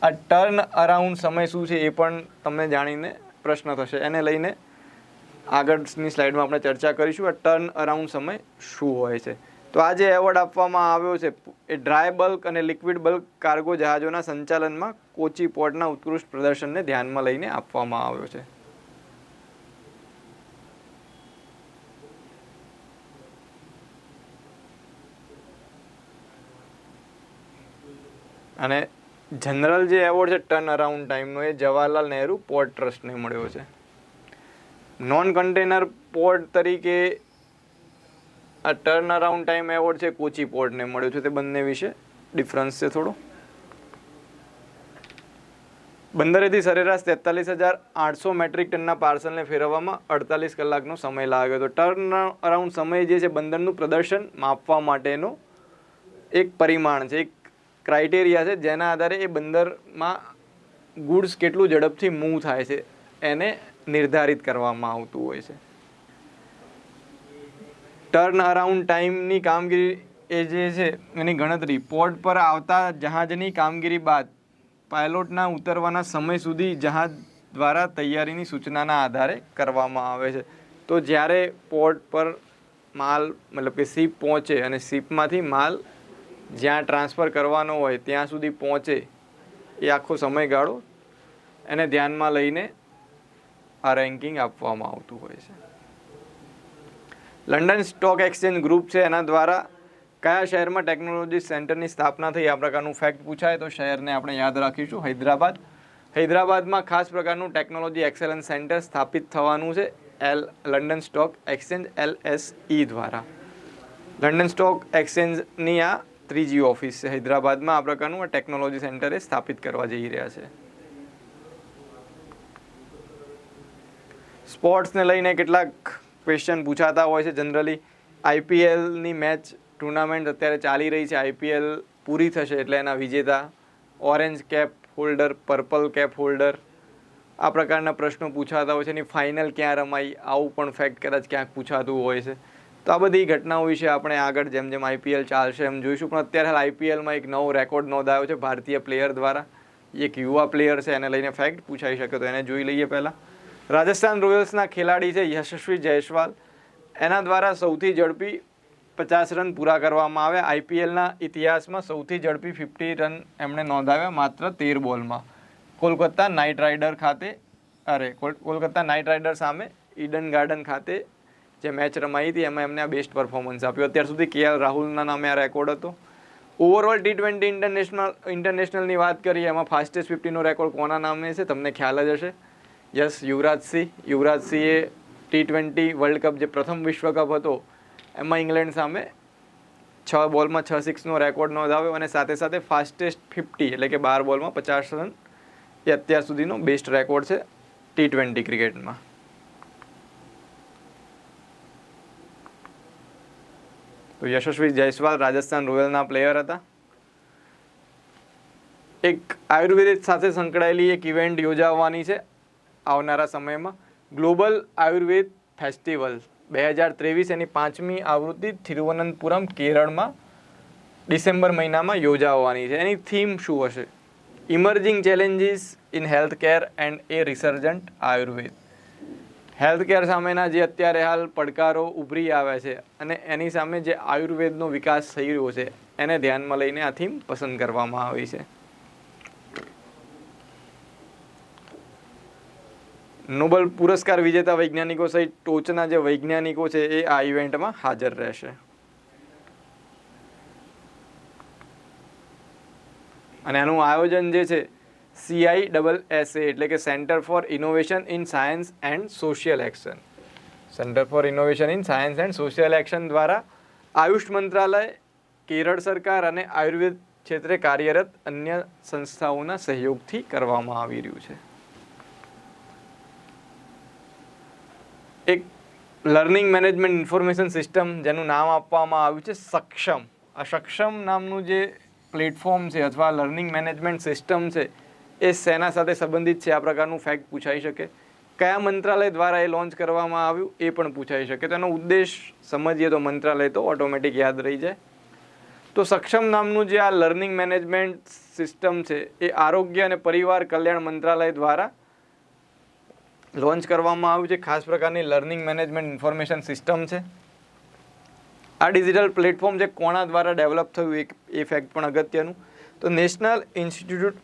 આ ટર્ન અરાઉન્ડ સમય શું છે એ પણ તમને જાણીને પ્રશ્ન થશે. એને લઈને આગળની સ્લાઇડમાં આપણે ચર્ચા કરીશું. આ ટર્ન અરાઉન્ડ સમય શું હોય છે. તો આ જે એવોર્ડ આપવામાં આવ્યો છે એ ડ્રાય બલ્ક અને લિક્વિડ બલ્ક કાર્ગો જહાજોના સંચાલનમાં કોચી પોર્ટના ઉત્કૃષ્ટ પ્રદર્શનને ધ્યાનમાં લઈને આપવામાં આવ્યો છે. અને જનરલ જે એવોર્ડ છે ટર્ન અરાઉન્ડ ટાઈમનો એ જવાહરલાલ નહેરુ પોર્ટ ટ્રસ્ટને મળ્યો છે. નોન કન્ટેનર પોર્ટ તરીકે આ ટર્ન અરાઉન્ડ ટાઈમ એવોર્ડ છે કોચી પોર્ટને મળ્યો છે. તે બંને વિશે ડિફરન્સ છે થોડો. બંદરેથી સરેરાશ 43,800 મેટ્રિક ટનના પાર્સલને ફેરવવામાં 48 કલાકનો સમય લાગ્યો હતો. ટર્ન અરાઉન્ડ સમય જે છે બંદરનું પ્રદર્શન માપવા માટેનો એક પરિમાણ છે, એક ક્રાઇટેરિયા છે, જેના આધારે એ બંદરમાં ગુડ્સ કેટલું ઝડપથી મૂવ થાય છે એને નિર્ધારિત કરવામાં આવતું હોય છે. ટર્ન અરાઉન્ડ ટાઈમની કામગીરી એ જે છે એની ગણતરી પોર્ટ પર આવતા જહાજની કામગીરી બાદ પાયલોટના ઉતરવાના સમય સુધી જહાજ દ્વારા તૈયારીની સૂચનાના આધારે કરવામાં આવે છે. તો જ્યારે પોર્ટ પર માલ મતલબ કે શિપ પહોંચે અને શિપમાંથી માલ જ્યાં ટ્રાન્સફર કરવાનો હોય ત્યાં સુધી પહોંચે એ આખો સમયગાળો એને ધ્યાનમાં લઈને આ રેન્કિંગ આપવામાં આવતું હોય છે. લંડન સ્ટોક એક્સચેન્જ ગ્રુપ છે એના દ્વારા કયા શહેરમાં ટેકનોલોજી સેન્ટરની સ્થાપના થઈ આ પ્રકારનું ફેક્ટ પૂછાય તો શહેરને આપણે યાદ રાખીશું હૈદરાબાદ. હૈદરાબાદમાં ખાસ પ્રકારનું ટેકનોલોજી એક્સેલન્સ સેન્ટર સ્થાપિત થવાનું છે લંડન સ્ટોક એક્સચેન્જ LSE દ્વારા. લંડન સ્ટોક એક્સચેન્જની આ ત્રીજી ઓફિસ છે હૈદરાબાદમાં. આ પ્રકારનું આ ટેકનોલોજી સેન્ટર એ સ્થાપિત કરવા જઈ રહ્યા છે. સ્પોર્ટ્સને લઈને કેટલાક ક્વેશ્ચન પૂછાતા હોય છે જનરલી. IPLની મેચ ટુર્નામેન્ટ અત્યારે ચાલી રહી છે. IPL પૂરી થશે એટલે એના વિજેતા orange cap holder, purple cap holder, આ પ્રકારના પ્રશ્નો પૂછાતા હોય છે. એની ફાઇનલ ક્યાં રમાઈ આવું પણ ફેક્ટ કદાચ ક્યાંક પૂછાતું હોય છે. તો આ બધી ઘટનાઓ વિશે આપણે આગળ જેમ જેમ IPL ચાલશે એમ જોઈશું. પણ અત્યારે હાલ IPLમાં એક નવો રેકોર્ડ નોંધાયો છે ભારતીય પ્લેયર દ્વારા. એક યુવા પ્લેયર છે, એને લઈને ફેક્ટ પૂછાઈ શકે તો એને જોઈ લઈએ પહેલાં. રાજસ્થાન રોયલ્સના ખેલાડી છે યશસ્વી જયસ્વાલ. એના દ્વારા સૌથી ઝડપી 50 રન પૂરા કરવામાં આવ્યા. IPLના ઇતિહાસમાં સૌથી ઝડપી 50 રન એમણે નોંધાવ્યા માત્ર 13 બોલમાં. કોલકાતા નાઇટ રાઇડર સામે ઈડન ગાર્ડન ખાતે જે મેચ રમાઈ હતી એમાં એમને આ બેસ્ટ પરફોર્મન્સ આપ્યું. અત્યાર સુધી KL રાહુલના નામે આ રેકોર્ડ હતો. ઓવરઓલ T20 ઇન્ટરનેશનલની વાત કરીએ એમાં ફાસ્ટેસ્ટ 50નો રેકોર્ડ કોના નામે છે તમને ખ્યાલ જ હશે. યસ, યુવરાજ સિંહ. યુવરાજ સિંહે T20 વર્લ્ડ કપ જે પ્રથમ વિશ્વ કપ હતો એમાં ઇંગ્લેન્ડ સામે 6 બોલમાં 6 સિક્સનો રેકોર્ડ નોંધાવ્યો અને સાથે સાથે ફાસ્ટેસ્ટ 50 એટલે કે 12 બોલમાં 50 રન એ અત્યાર સુધીનો બેસ્ટ રેકોર્ડ છે T20 ક્રિકેટમાં. તો યશસ્વી જયસ્વાલ રાજસ્થાન રોયલના પ્લેયર હતા. એક આયુર્વેદ સાથે સંકળાયેલી એક ઇવેન્ટ યોજાવાની છે આવનારા સમયમાં. ગ્લોબલ આયુર્વેદ ફેસ્ટિવલ 2023 એની 5મી આવૃત્તિ તિરુવનંતપુરમ કેરળમાં ડિસેમ્બર મહિનામાં યોજાવાની છે. એની થીમ શું હશે? Emerging challenges in health care and a resurgent Ayurveda. Healthcare સામેના જે અત્યારે હાલ પડકારો ઉભરી આવ્યા છે અને એની સામે જે આયુર્વેદનો વિકાસ થઈ રહ્યો છે એને ધ્યાનમાં લઈને આ થીમ પસંદ કરવામાં આવી છે. નોબેલ પુરસ્કાર વિજેતા વૈજ્ઞાનિકો સહિત ટોચના જે વૈજ્ઞાનિકો છે એ આ ઇવેન્ટમાં હાજર રહેશે. અને આનું આયોજન જે છે CISSA એટલે કે centre for innovation in science and social action. Centre for innovation in science and social action દ્વારા આયુષ મંત્રાલય, કેરળ સરકાર અને આયુર્વેદ ક્ષેત્રે કાર્યરત અન્ય સંસ્થાઓના સહયોગથી કરવામાં આવી રહ્યું છે. એક લર્નિંગ મેનેજમેન્ટ ઇન્ફોર્મેશન સિસ્ટમ જેનું નામ આપવામાં આવ્યું છે સક્ષમ. આ સક્ષમ નામનું જે પ્લેટફોર્મ છે અથવા લર્નિંગ મેનેજમેન્ટ સિસ્ટમ છે એ શેના સાથે સંબંધિત છે, આ પ્રકારનું ફેક્ટ પૂછાઈ શકે. કયા મંત્રાલય દ્વારા એ લોન્ચ કરવામાં આવ્યું એ પણ પૂછાઈ શકે. તેનો ઉદ્દેશ સમજીએ તો મંત્રાલય તો ઓટોમેટિક યાદ રહી જાય. તો સક્ષમ નામનું જે આ લર્નિંગ મેનેજમેન્ટ સિસ્ટમ છે એ આરોગ્ય અને પરિવાર કલ્યાણ મંત્રાલય દ્વારા લોન્ચ કરવામાં આવ્યું છે. ખાસ પ્રકારની લર્નિંગ મેનેજમેન્ટ ઇન્ફોર્મેશન સિસ્ટમ છે. આ ડિજિટલ પ્લેટફોર્મ જે કોના દ્વારા ડેવલપ થયું એ ફેક્ટ પણ અગત્યનું. તો national institute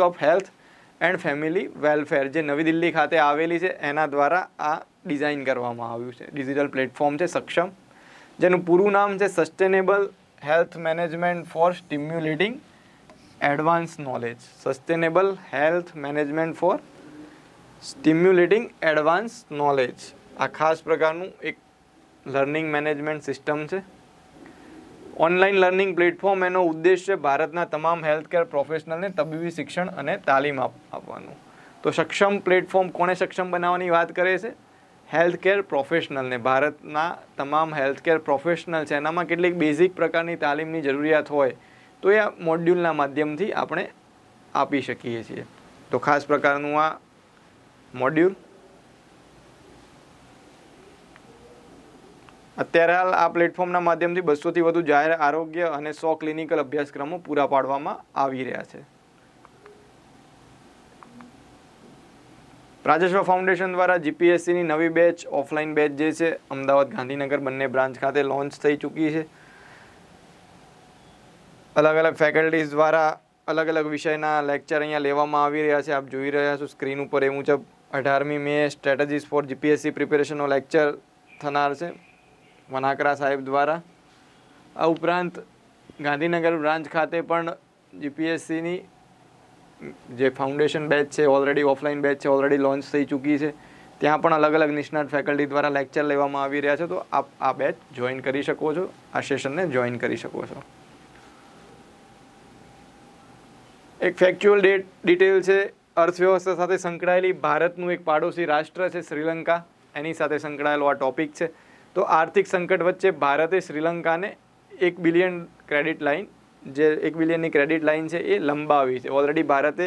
of health and family welfare જે નવી દિલ્હી ખાતે આવેલી છે એના દ્વારા આ ડિઝાઇન કરવામાં આવ્યું છે. ડિજિટલ પ્લેટફોર્મ છે સક્ષમ, જેનું પૂરું નામ છે sustainable health management for stimulating advance knowledge. Sustainable health management for stimulating advance knowledge. આ ખાસ પ્રકારનું એક લર્નિંગ મેનેજમેન્ટ સિસ્ટમ છે. ઓનલાઈન લર્નિંગ પ્લેટફોર્મ એનો ઉદ્દેશ છે ભારતના તમામ હેલ્થકેર પ્રોફેશનલને તબીબી શિક્ષણ અને તાલીમ આપવાનું. તો સક્ષમ પ્લેટફોર્મ કોને સક્ષમ બનાવવાની વાત કરે છે? હેલ્થકેર પ્રોફેશનલને. ભારતના તમામ હેલ્થકેર પ્રોફેશનલ છે એનામાં કેટલીક બેઝિક પ્રકારની તાલીમની જરૂરિયાત હોય તો એ મોડ્યુલના માધ્યમથી આપણે આપી શકીએ છીએ. તો ખાસ પ્રકારનું આ મોડ્યુલ અત્યારે હાલ આ પ્લેટફોર્મના માધ્યમથી 200થી વધુ જાહેર આરોગ્ય અને 100 ક્લિનિકલ અભ્યાસક્રમો પૂરા પાડવામાં આવી રહ્યા છે. રાજસ્વ ફાઉન્ડેશન દ્વારા જીપીએસસીની નવી બેચ, ઓફલાઈન બેચ જે છે અમદાવાદ, ગાંધીનગર બંને બ્રાન્ચ ખાતે લોન્ચ થઈ ચૂકી છે. અલગ અલગ ફેકલ્ટીઝ દ્વારા અલગ અલગ વિષયના લેક્ચર અહીંયા લેવામાં આવી રહ્યા છે. આપ જોઈ રહ્યા છો સ્ક્રીન ઉપર એ મુજબ 18મી મે સ્ટ્રેટેજીસ ફોર જીપીએસસી પ્રિપેરેશનનો લેક્ચર થનાર છે વનાકરા સાહેબ દ્વારા. આ ઉપરાંત ગાંધીનગર બ્રાન્ચ ખાતે પણ જીપીએસસીની જે ફાઉન્ડેશન બેચ છે ઓલરેડી, ઓફલાઈન બેચ છે ઓલરેડી લોન્ચ થઈ ચૂકી છે. ત્યાં પણ અલગ અલગ નિષ્ણાત ફેકલ્ટી દ્વારા લેક્ચર લેવામાં આવી રહ્યા છે. તો આપ આ બેચ જોઈન કરી શકો છો, આ સેશનને જોઈન કરી શકો છો. એક ફેક્ચ્યુઅલ ડિટેલ છે અર્થવ્યવસ્થા સાથે સંકળાયેલી. ભારતનું એક પાડોશી રાષ્ટ્ર છે શ્રીલંકા, એની સાથે સંકળાયેલો આ ટોપિક છે. તો આર્થિક સંકટ વચ્ચે ભારતે શ્રીલંકાને 1 બિલિયન ક્રેડિટ લાઇન, જે 1 બિલિયનની ક્રેડિટ લાઇન છે એ લંબાવી છે. ઓલરેડી ભારતે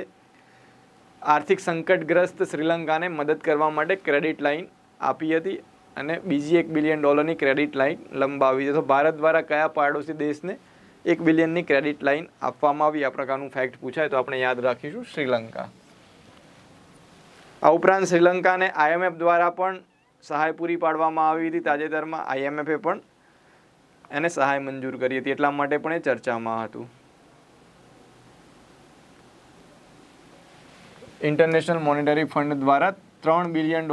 આર્થિક સંકટગ્રસ્ત શ્રીલંકાને મદદ કરવા માટે ક્રેડિટ લાઇન આપી હતી અને બીજી $1 બિલિયન ક્રેડિટ લાઇન લંબાવી છે. તો ભારત દ્વારા કયા પાડોશી દેશને 1 બિલિયનની ક્રેડિટ લાઇન આપવામાં આવી, આ પ્રકારનું ફેક્ટ પૂછાય તો આપણે યાદ રાખીશું શ્રીલંકા. આ ઉપરાંત શ્રીલંકાને IMF દ્વારા પણ સહાય પૂરી પાડવામાં આવી હતી. તાજેતરમાં IMFએ પણ એને સહાય મંજૂર કરી હતી, એટલા માટે પણ એ ચર્ચામાં હતું. ઇન્ટરનેશનલ મોનેટરી ફંડ દ્વારા $3 બિલિયન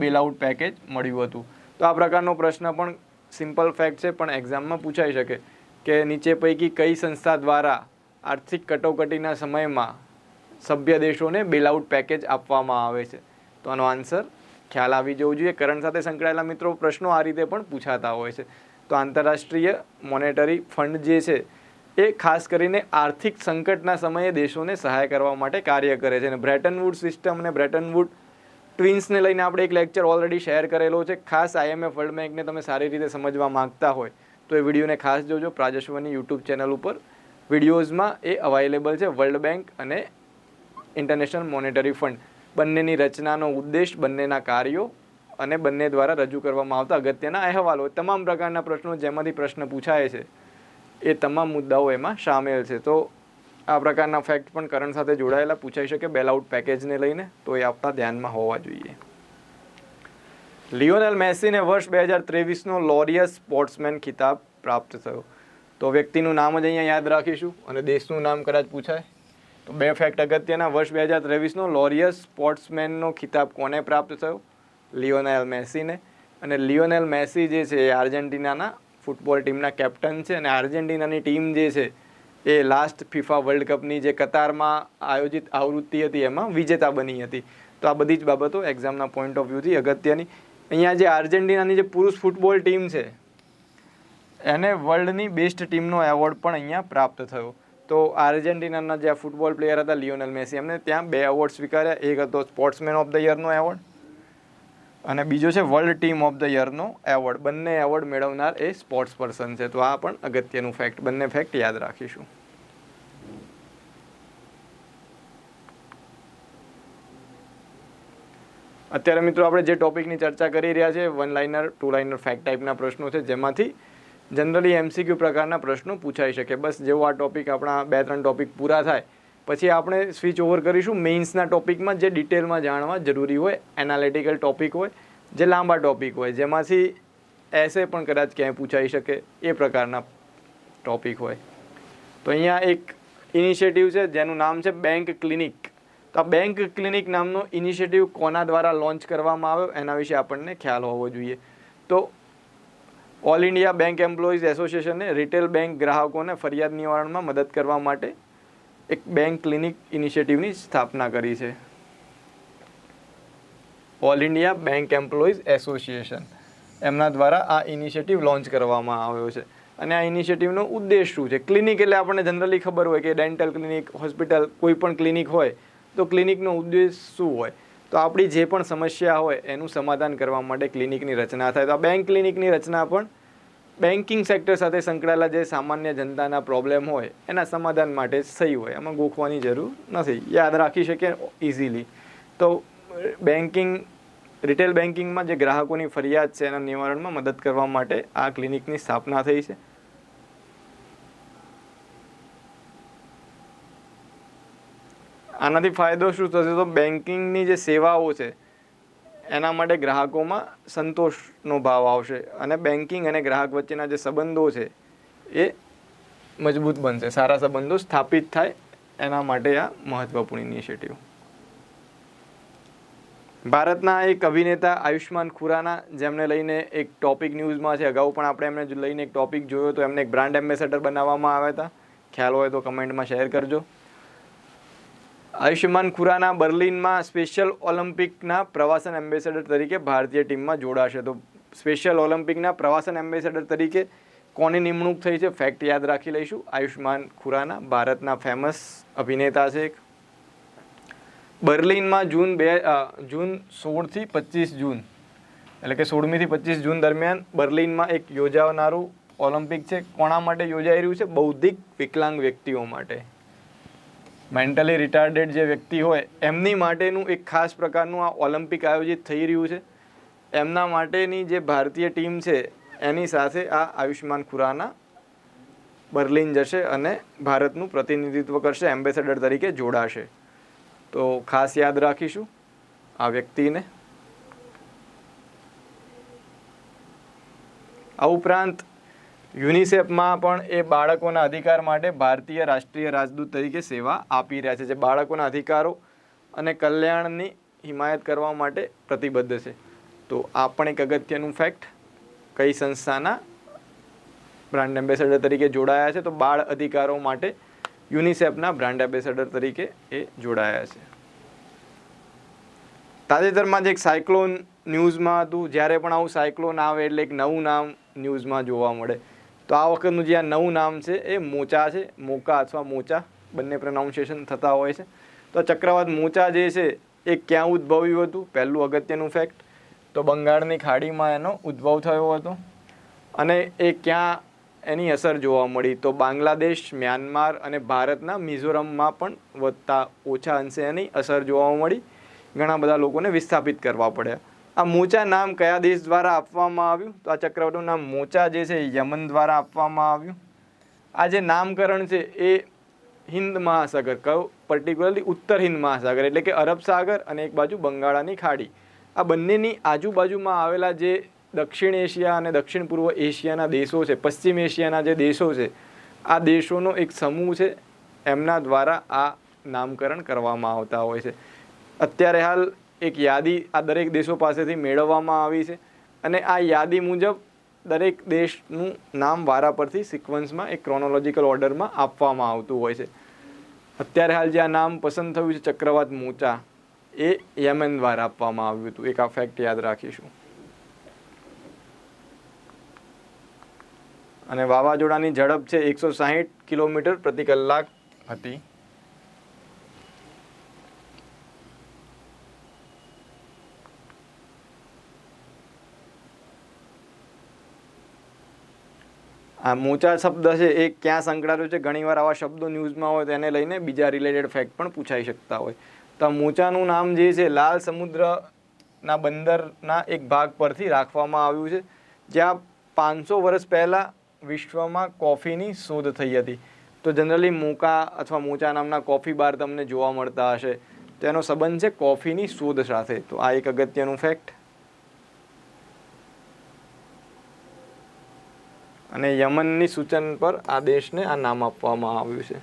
બેલઆઉટ પેકેજ મળ્યું હતું. તો આ પ્રકારનો પ્રશ્ન પણ સિમ્પલ ફેક્ટ છે પણ એક્ઝામમાં પૂછાઈ શકે કે નીચે પૈકી કઈ સંસ્થા દ્વારા આર્થિક કટોકટીના સમયમાં સભ્ય દેશોને બેલઆઉટ પેકેજ આપવામાં આવે છે? તો આનો આન્સર ખ્યાલ આવી જવું જોઈએ. કરંટ સાથે સંકળાયેલા મિત્રો પ્રશ્નો આ રીતે પણ પૂછાતા હોય છે. તો આંતરરાષ્ટ્રીય મોનેટરી ફંડ જે છે એ ખાસ કરીને આર્થિક સંકટના સમયે દેશોને સહાય કરવા માટે કાર્ય કરે છે. અને બ્રેટન વુડ સિસ્ટમ અને બ્રેટન વુડ ટ્વિન્સને લઈને આપણે એક લેક્ચર ઓલરેડી શેર કરેલો છે. ખાસ IMF વર્લ્ડ બેંકને તમે સારી રીતે સમજવા માંગતા હોય તો એ વિડીયોને ખાસ જોજો. પ્રાજેશ્વરની યુટ્યુબ ચેનલ ઉપર વિડીયોઝમાં એ અવાઇલેબલ છે. વર્લ્ડ બેંક અને ઇન્ટરનેશનલ મોનેટરી ફંડ બંનેની રચનાનો ઉદ્દેશ, બંનેના કાર્યો અને બંને દ્વારા રજૂ કરવામાં આવતા અગત્યના અહેવાલો, તમામ પ્રકારના પ્રશ્નો જેમાંથી પ્રશ્ન પૂછાય છે એ તમામ મુદ્દાઓ એમાં સામેલ છે. તો આ પ્રકારના ફેક્ટ પણ કરંટ સાથે જોડાયેલા પૂછાઈ શકે બેલઆઉટ પેકેજને લઈને, તો એ આપણા ધ્યાનમાં હોવા જોઈએ. લિયોનેલ મેસીને વર્ષ 2023નો લોરિયસ સ્પોર્ટ્સમેન ખિતાબ પ્રાપ્ત થયો. તો વ્યક્તિનું નામ જ અહીંયા યાદ રાખીશું અને દેશનું નામ કદાચ પૂછાય તો બે ફેક્ટ અગત્યના. વર્ષ 2023નો લોરિયસ સ્પોર્ટ્સમેનનો ખિતાબ કોને પ્રાપ્ત થયો? લિયોનેલ મેસીને. અને લિયોનેલ મેસી જે છે એ આર્જેન્ટિનાના ફૂટબોલ ટીમના કેપ્ટન છે અને આર્જેન્ટિનાની ટીમ જે છે એ લાસ્ટ ફિફા વર્લ્ડ કપની જે કતારમાં આયોજિત આવૃત્તિ હતી એમાં વિજેતા બની હતી. તો આ બધી જ બાબતો એક્ઝામના પોઈન્ટ ઓફ વ્યૂથી અગત્યની. અહીંયા જે આર્જેન્ટિનાની જે પુરુષ ફૂટબોલ ટીમ છે એને વર્લ્ડની બેસ્ટ ટીમનો એવોર્ડ પણ અહીંયા પ્રાપ્ત થયો. તો આર્જેન્ટિનાના જે ફૂટબોલ પ્લેયર હતા લિયોનેલ મેસી, એમને ત્યાં 2 એવોર્ડ સ્વીકાર્યા. એક હતો સ્પોર્ટ્સમેન ઓફ ધ યરનો એવોર્ડ અને બીજો છે વર્લ્ડ ટીમ ઓફ ધ યરનો એવોર્ડ. બંને એવોર્ડ મેળવનાર એ સ્પોર્ટ્સ પર્સન છે. તો આ પણ અગત્યનું ફેક્ટ, બંને ફેક્ટ યાદ રાખીશું. અત્યારે મિત્રો આપણે જે ટોપિકની ચર્ચા કરી રહ્યા છે 1 લાઇનર 2 લાઇનર ફેક્ટ ટાઈપના પ્રશ્નો છે, જેમાંથી જનરલી MCQ પ્રકારના પ્રશ્નો પૂછાઈ શકે. બસ જેવો આ ટોપિક આપણા 2-3 ટોપિક પૂરા થાય પછી આપણે સ્વિચ ઓવર કરીશું મેઇન્સના ટોપિકમાં, જે ડિટેલમાં જાણવા જરૂરી હોય, એનાલિટિકલ ટોપિક હોય, જે લાંબા ટોપિક હોય, જેમાંથી એસે પણ કદાચ ક્યાંય પૂછાઈ શકે એ પ્રકારના ટોપિક હોય. તો અહીંયા એક ઇનિશિયેટિવ છે જેનું નામ છે બેંક ક્લિનિક. તો આ બેંક ક્લિનિક નામનો ઇનિશિયેટિવ કોના દ્વારા લોન્ચ કરવામાં આવ્યો એના વિશે આપણને ખ્યાલ હોવો જોઈએ. તો ઓલ ઇન્ડિયા બેંક એમ્પ્લોઈઝ એસોસિએશને રિટેલ બેંક ગ્રાહકોને ફરિયાદ નિવારણમાં મદદ કરવા માટે એક બેંક ક્લિનિક ઇનિશિયેટિવની સ્થાપના કરી છે. All India bank employees association એમના દ્વારા આ ઇનિશિયેટિવ લોન્ચ કરવામાં આવ્યો છે. અને આ ઇનિશિયેટિવનો ઉદ્દેશ શું છે? ક્લિનિક એટલે આપણને જનરલી ખબર હોય કે ડેન્ટલ ક્લિનિક, હોસ્પિટલ, કોઈ પણ ક્લિનિક હોય તો ક્લિનિકનો ઉદ્દેશ શું હોય? તો આપણી જે પણ સમસ્યા હોય એનું સમાધાન કરવા માટે ક્લિનિકની રચના થાય. તો આ બેંક ક્લિનિકની રચના પણ બેન્કિંગ સેક્ટર સાથે સંકળાયેલા જે સામાન્ય જનતાના પ્રોબ્લેમ હોય એના સમાધાન માટે સહી હોય, એમાં ગોખવાની જરૂર નથી, યાદ રાખી શકીએ ઇઝીલી. તો રિટેલ બેન્કિંગમાં જે ગ્રાહકોની ફરિયાદ છે એના નિવારણમાં મદદ કરવા માટે આ ક્લિનિકની સ્થાપના થઈ છે. આનાથી ફાયદો શું થશે? તો બેન્કિંગની જે સેવાઓ છે એના માટે ગ્રાહકોમાં સંતોષનો ભાવ આવશે અને બેન્કિંગ અને ગ્રાહક વચ્ચેના જે સંબંધો છે એ મજબૂત બનશે, સારા સંબંધો સ્થાપિત થાય, એના માટે આ મહત્વપૂર્ણ ઇનિશિયેટિવ. ભારતના એક અભિનેતા આયુષ્માન ખુરાના, જેમને લઈને એક ટોપિક ન્યૂઝમાં છે, અગાઉ પણ આપણે એમને લઈને એક ટોપિક જોયો તો એમને એક બ્રાન્ડ એમ્બેસેડર બનાવવામાં આવ્યા હતા. ખ્યાલ હોય તો કમેન્ટમાં શેર કરજો. આયુષ્માન ખુરાના બર્લિનમાં સ્પેશિયલ ઓલિમ્પિકના પ્રવાસન એમ્બેસેડર તરીકે ભારતીય ટીમમાં જોડાશે. તો સ્પેશિયલ ઓલિમ્પિકના પ્રવાસન એમ્બેસેડર તરીકે કોની નિમણૂક થઈ છે? ફેક્ટ યાદ રાખી લઈશું. આયુષ્માન ખુરાના ભારતના ફેમસ અભિનેતા છે. બર્લિનમાં જૂન 16થી 25 જૂન એટલે કે 16મી થી 25 જૂન દરમિયાન બર્લિનમાં એક યોજાનારું ઓલિમ્પિક છે. કોના માટે યોજાઈ રહ્યું છે? બૌદ્ધિક વિકલાંગ વ્યક્તિઓ માટે. મેન્ટલી રિટાર્ડેડ જે વ્યક્તિ હોય એમની માટેનું એક ખાસ પ્રકારનું આ ઓલિમ્પિક આયોજિત થઈ રહ્યું છે. એમના માટેની જે ભારતીય ટીમ છે એની સાથે આ આયુષ્માન ખુરાના બર્લિન જશે અને ભારતનું પ્રતિનિધિત્વ કરશે, એમ્બેસેડર તરીકે જોડાશે. તો ખાસ યાદ રાખીશું આ વ્યક્તિને. આ ઉપરાંત યુનિસેફમાં પણ એ બાળકોના અધિકાર માટે ભારતીય રાષ્ટ્રીય રાજદૂત તરીકે સેવા આપી રહ્યા છે, જે બાળકોના અધિકારો અને કલ્યાણની હિમાયત કરવા માટે પ્રતિબદ્ધ છે. તો આ પણ એક અગત્યનું ફેક્ટ. કઈ સંસ્થાના બ્રાન્ડ એમ્બેસેડર તરીકે જોડાયા છે? તો બાળ અધિકારો માટે યુનિસેફના બ્રાન્ડ એમ્બેસેડર તરીકે એ જોડાયા છે. તાજેતરમાં જ એક સાયક્લોન ન્યૂઝમાં હતું. જ્યારે પણ આવું સાયક્લોન આવે એટલે એક નવું નામ ન્યૂઝમાં જોવા મળે. તો આ વખતનું જે આ નવું નામ છે એ મોચા છે. મોકા અથવા મોચા બંને પ્રોનાઉન્સિએશન થતા હોય છે. તો ચક્રવાત મોચા જે છે એ ક્યાં ઉદ્ભવ્યું હતું? પહેલું અગત્યનું ફેક્ટ. તો બંગાળની ખાડીમાં એનો ઉદ્ભવ થયો હતો. અને એ ક્યાં એની અસર જોવા મળી? તો બાંગ્લાદેશ, મ્યાનમાર અને ભારતના મિઝોરમમાં પણ વધતા ઓછા અંશે એની અસર જોવા મળી. ઘણા બધા લોકોને વિસ્થાપિત કરવા પડ્યા. આ મોચા નામ કયા દેશ દ્વારા આપવામાં આવ્યું? તો આ ચક્રવાતનું નામ મોચા જે છે યમન દ્વારા આપવામાં આવ્યું. આ જે નામકરણ છે એ હિન્દ મહાસાગર, કયો પર્ટિક્યુલરલી ઉત્તર હિન્દ મહાસાગર એટલે કે અરબ સાગર અને એક બાજુ બંગાળાની ખાડી, આ બંનેની આજુબાજુમાં આવેલા જે દક્ષિણ એશિયા અને દક્ષિણ પૂર્વ એશિયાના દેશો છે, પશ્ચિમ એશિયાના જે દેશો છે, આ દેશોનો એક સમૂહ છે, એમના દ્વારા આ નામકરણ કરવામાં આવતા હોય છે. અત્યારે હાલ એક યાદી આ દરેક દેશો પાસેથી મેળવવામાં આવી છે અને આ યાદી મુજબ દરેક દેશનું નામ વારા પરથી સિક્વન્સમાં એક ક્રોનોલોજીકલ ઓર્ડરમાં આપવામાં આવતું હોય છે. અત્યારે હાલ જે આ નામ પસંદ થયું છે ચક્રવાત મોચા, એ યમન દ્વારા આપવામાં આવ્યું હતું. એક આ ફેક્ટ યાદ રાખીશું. અને વાવાઝોડાની ઝડપ છે 160 કિલોમીટર પ્રતિ કલાક હતી. આ મોચા શબ્દ છે એ ક્યાં સંકળાયેલો છે, ઘણીવાર આવા શબ્દો ન્યૂઝમાં હોય તો એને લઈને બીજા રિલેટેડ ફેક્ટ પણ પૂછાઈ શકતા હોય. તો મોચાનું નામ જે છે લાલ સમુદ્રના બંદરના એક ભાગ પરથી રાખવામાં આવ્યું છે, જ્યાં 500 વર્ષ પહેલાં વિશ્વમાં કોફીની શોધ થઈ હતી. તો જનરલી મોકા અથવા મોચા નામના કોફી બાર તમને જોવા મળતા હશે, તો એનો સંબંધ છે કોફીની શોધ સાથે. તો આ એક અગત્યનું ફેક્ટ. અને યમનની સૂચન પર આ દેશને આ નામ આપવામાં આવ્યું છે.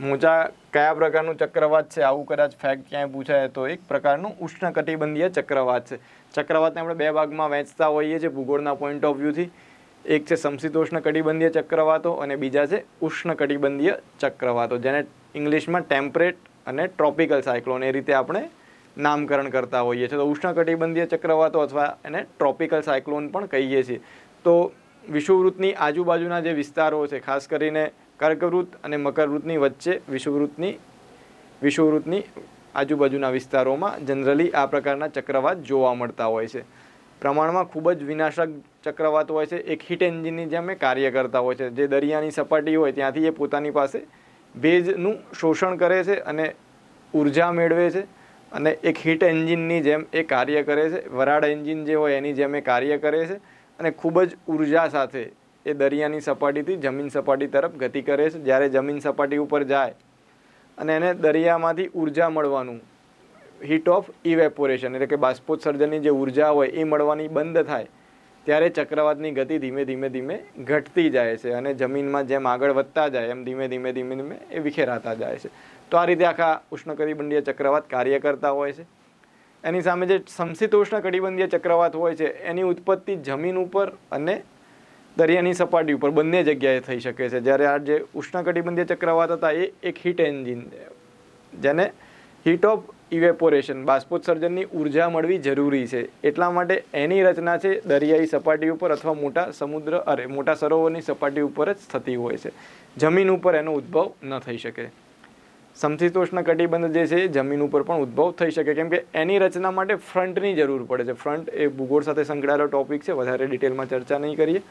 મોચા કયા પ્રકારનું ચક્રવાત છે, આવું કદાચ ફેક્ટ ક્યાંય પૂછાય તો એક પ્રકારનું ઉષ્ણકટિબંધીય ચક્રવાત છે. ચક્રવાતને આપણે 2 ભાગમાં વહેંચતા હોઈએ છીએ ભૂગોળના પોઈન્ટ ઓફ વ્યૂથી. એક છે સમશીતોષ્ણ કટિબંધીય ચક્રવાતો અને બીજા છે ઉષ્ણકટિબંધીય ચક્રવાતો, જેને ઇંગ્લિશમાં ટેમ્પરેટ અને ટ્રોપિકલ સાયક્લોન એ રીતે આપણે નામકરણ કરતા હોઈએ છીએ. તો ઉષ્ણકટિબંધીય ચક્રવાતો અથવા એને ટ્રોપિકલ સાયક્લોન પણ કહીએ છીએ. તો વિષુવવૃત્તની આજુબાજુના જે વિસ્તારો છે, ખાસ કરીને કર્કવૃત્ત અને મકરવૃત્તની વચ્ચે વિષુવવૃત્તની આજુબાજુના વિસ્તારોમાં જનરલી આ પ્રકારના ચક્રવાત જોવા મળતા હોય છે. પ્રમાણમાં ખૂબ જ વિનાશક ચક્રવાત હોય છે. એક હીટ એન્જિનની જેમ એ કાર્ય કરતા હોય છે. જે દરિયાની સપાટી હોય ત્યાંથી એ પોતાની પાસે ભેજનું શોષણ કરે છે અને ઉર્જા મેળવે છે, અને એક હીટ એન્જિનની જેમ એ કાર્ય કરે છે. વરાળ એન્જિન જે હોય એની જેમ એ કાર્ય કરે છે, અને ખૂબ જ ઉર્જા સાથે એ દરિયાની સપાટીથી જમીન સપાટી તરફ ગતિ કરે છે. જ્યારે જમીન સપાટી ઉપર જાય અને એને દરિયામાંથી ઉર્જા મળવાનું, હીટ ઓફ ઇવેપોરેશન એટલે કે બાષ્પોત્સર્જનની જે ઉર્જા હોય એ મળવાની બંધ થાય, ત્યારે ચક્રવાતની ગતિ ધીમે ધીમે ઘટતી જાય છે, અને જમીનમાં જેમ આગળ વધતા જાય એમ ધીમે ધીમે એ વિખેરાતા જાય છે. તો આ રીતે આખા ઉષ્ણકટિબંધીય ચક્રવાત કાર્ય કરતા હોય છે. એની સામે જે સમશીતોષ્ણ કટિબંધીય ચક્રવાત હોય છે એની ઉત્પત્તિ જમીન ઉપર અને દરિયાની સપાટી ઉપર બંને જગ્યાએ થઈ શકે છે. જ્યારે આ જે ઉષ્ણકટિબંધીય ચક્રવાત હતા એ એક હીટ એન્જિન, જેને હીટ ઓફ ઇવેપોરેશન બાષ્પોત્સર્જનની ઉર્જા મળવી જરૂરી છે, એટલા માટે એની રચના છે દરિયાઈ સપાટી ઉપર અથવા મોટા સરોવરની સપાટી ઉપર જ થતી હોય છે. જમીન ઉપર એનો ઉદ્ભવ ન થઈ શકે. સમશીતોષ્ણ કટિબંધ જે છે એ જમીન ઉપર પણ ઉદ્ભવ થઈ શકે, કેમ કે એની રચના માટે ફ્રન્ટની જરૂર પડે છે. ફ્રન્ટ એ ભૂગોળ સાથે સંકળાયેલો ટોપિક છે, વધારે ડિટેલમાં ચર્ચા નહીં કરીએ.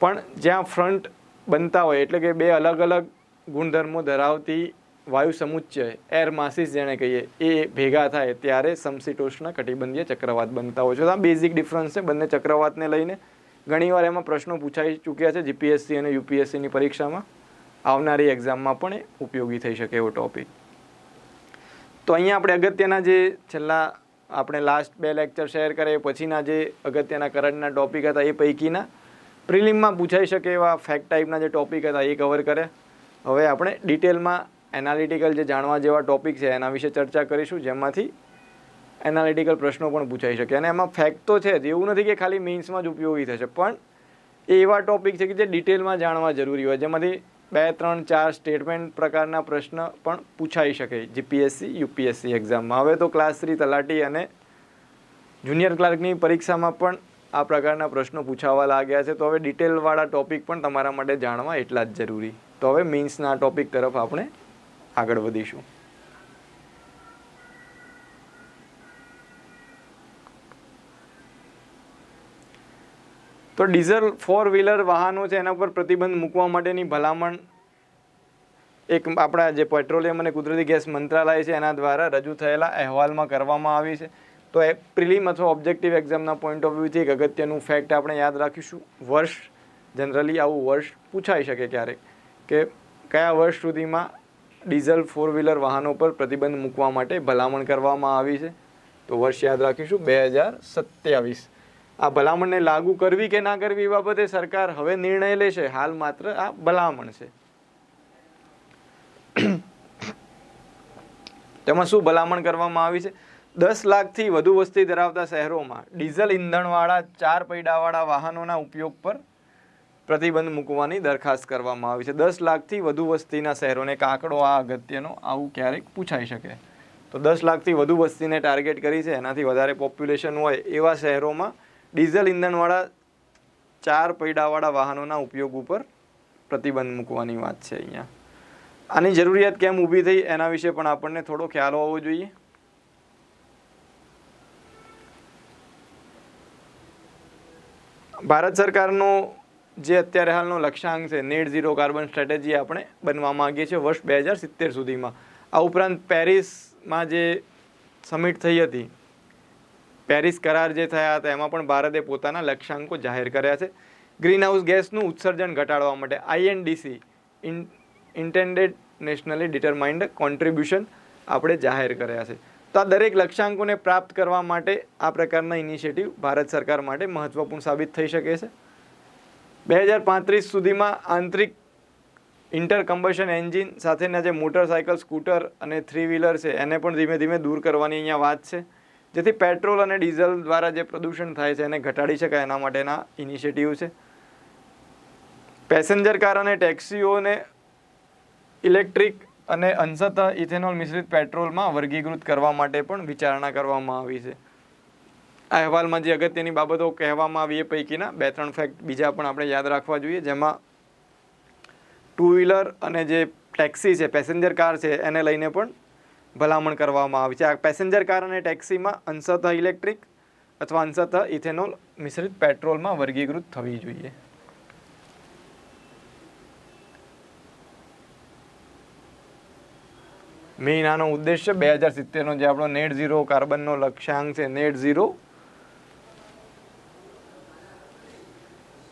પણ જ્યાં ફ્રન્ટ બનતા હોય એટલે કે 2 અલગ અલગ ગુણધર્મો ધરાવતી વાયુ સમુચ્ચય, એર માસીસ જેને કહીએ, એ ભેગા થાય ત્યારે સમશીતોષ્ણ કટિબંધીય ચક્રવાત બનતા હોય છે. તો આ બેઝિક ડિફરન્સ છે બંને ચક્રવાતને લઈને. ઘણીવાર એમાં પ્રશ્નો પૂછાઈ ચૂક્યા છે જીપીએસસી અને યુપીએસસીની પરીક્ષામાં. આવનારી એક્ઝામમાં પણ એ ઉપયોગી થઈ શકે એવો ટોપિક. તો અહીંયા આપણે અગત્યના જે છેલ્લા આપણે લાસ્ટ 2 લેક્ચર શેર કર્યા પછીના જે અગત્યના કરંટના ટોપિક હતા એ પૈકીના પ્રિલિમમાં પૂછાઈ શકે એવા ફેક્ટ ટાઈપના જે ટોપિક હતા એ કવર કર્યા. હવે આપણે ડિટેલમાં એનાલિટિકલ જે જાણવા જેવા ટોપિક છે એના વિશે ચર્ચા કરીશું, જેમાંથી એનાલિટિકલ પ્રશ્નો પણ પૂછાઈ શકે. અને એમાં ફેક્ટ તો છે જ, એવું નથી કે ખાલી મેઇન્સમાં જ ઉપયોગી થશે, પણ એ એવા ટોપિક છે કે જે ડિટેલમાં જાણવા જરૂરી હોય, જેમાંથી 2, 3, 4 સ્ટેટમેન્ટ પ્રકારના પ્રશ્ન પણ પૂછાઈ શકે જીપીએસસી યુપીએસસી એક્ઝામમાં. હવે તો ક્લાસ 3 તલાટી અને જુનિયર ક્લાર્કની પરીક્ષામાં પણ આ પ્રકારના પ્રશ્નો પૂછાવા લાગ્યા છે. તો હવે ડિટેલવાળા ટોપિક પણ તમારા માટે જાણવા એટલા જ જરૂરી. તો હવે મીન્સના ટોપિક તરફ આપણે આગળ વધીશું. તો ડીઝલ 4 વ્હીલર વાહનો છે એના પર પ્રતિબંધ મૂકવા માટેની ભલામણ એક આપણા જે પેટ્રોલિયમ અને કુદરતી ગેસ મંત્રાલય છે એના દ્વારા રજૂ થયેલા અહેવાલમાં કરવામાં આવી છે. તો એ પ્રિલિમ અથવા ઓબ્જેક્ટિવ એક્ઝામના પોઈન્ટ ઓફ વ્યૂથી એક અગત્યનું ફેક્ટ આપણે યાદ રાખીશું. વર્ષ, જનરલી આવું વર્ષ પૂછાઈ શકે ક્યારેક, કે કયા વર્ષ સુધીમાં ડીઝલ 4 વ્હીલર વાહનો પર પ્રતિબંધ મૂકવા માટે ભલામણ કરવામાં આવી છે. તો વર્ષ યાદ રાખીશું 2027. આ ભલામણને લાગુ કરવી કે ના કરવી એ બાબતે સરકાર હવે નિર્ણય લેશે. હાલ માત્ર આ ભલામણ છે. તેમાં શું ભલામણ કરવામાં આવી છે? 10 લાખથી વધુ વસ્તી ધરાવતા શહેરોમાં ડીઝલ ઈંધણવાળા 4 પૈડાવાળા વાહનોના ઉપયોગ પર પ્રતિબંધ મૂકવાની દરખાસ્ત કરવામાં આવી છે. 10 લાખથી વધુ વસ્તીના શહેરોને એક આંકડો આ અગત્યનો આવું ક્યારેક પૂછાઈ શકે. તો 10 લાખથી વધુ વસ્તીને ટાર્ગેટ કરી છે, એનાથી વધારે પોપ્યુલેશન હોય એવા શહેરોમાં ડીઝલ ઈંધણવાળા 4 પૈડાવાળા વાહનોના ઉપયોગ ઉપર પ્રતિબંધ મૂકવાની વાત છે અહીંયા. આની જરૂરિયાત કેમ ઊભી થઈ એના વિશે પણ આપણને થોડો ખ્યાલ હોવો જોઈએ. ભારત સરકારનો જે અત્યારે હાલનો લક્ષ્યાંક છે નેટ ઝીરો કાર્બન સ્ટ્રેટેજી આપણે બનવા માંગીએ છીએ વર્ષ 2070 સુધીમાં. આ ઉપરાંત પેરિસમાં જે સમિટ થઈ હતી, પેરિસ કરાર જે થયા હતા, એમાં પણ ભારતે પોતાના લક્ષ્યાંકો જાહેર કર્યા છે. ગ્રીનહાઉસ ગેસનું ઉત્સર્જન ઘટાડવા માટે INDC ઇન્ટેન્ડેડ નેશનલી ડિટરમાઇન્ડ કોન્ટ્રીબ્યુશન આપણે જાહેર કર્યા છે. તો આ દરેક લક્ષ્યાંકોને પ્રાપ્ત કરવા માટે આ પ્રકારના ઇનિશિયેટિવ ભારત સરકાર માટે મહત્વપૂર્ણ સાબિત થઈ શકે છે. 2035 સુધીમાં આંતરિક ઇન્ટર કમ્બશન એન્જિન સાથેના જે મોટરસાયકલ, સ્કૂટર અને 3 વ્હીલર છે એને પણ ધીમે ધીમે દૂર કરવાની અહીંયા વાત છે, જેથી પેટ્રોલ અને ડીઝલ દ્વારા જે પ્રદૂષણ થાય છે એને ઘટાડી શકાય એના માટેના ઇનિશિયેટિવ છે. પેસેન્જર કાર અને ટેક્સીઓને ઇલેક્ટ્રિક અને અંશતઃ ઇથેનોલ મિશ્રિત પેટ્રોલમાં વર્ગીકૃત કરવા માટે પણ વિચારણા કરવામાં આવી છે. આ અહેવાલમાં જે અગત્યની બાબતો કહેવામાં આવી એ પૈકીના 2-3 ફેક્ટ બીજા પણ આપણે યાદ રાખવા જોઈએ, જેમાં 2 વ્હીલર અને જે ટેક્સી છે, પેસેન્જર કાર છે, એને લઈને પણ ભલામણ કરવામાં આવી છે. આ પેસેન્જર કાર અને ટેક્સીમાં અંશતઃ ઇલેક્ટ્રિક અથવા અંશતઃ ઇથેનોલ મિશ્રિત પેટ્રોલમાં વર્ગીકૃત થવી જોઈએ. મેઇન આનો ઉદ્દેશ્ય 2070નો જે આપણો નેટ ઝીરો કાર્બનનો લક્ષ્યાંક છે, નેટ ઝીરો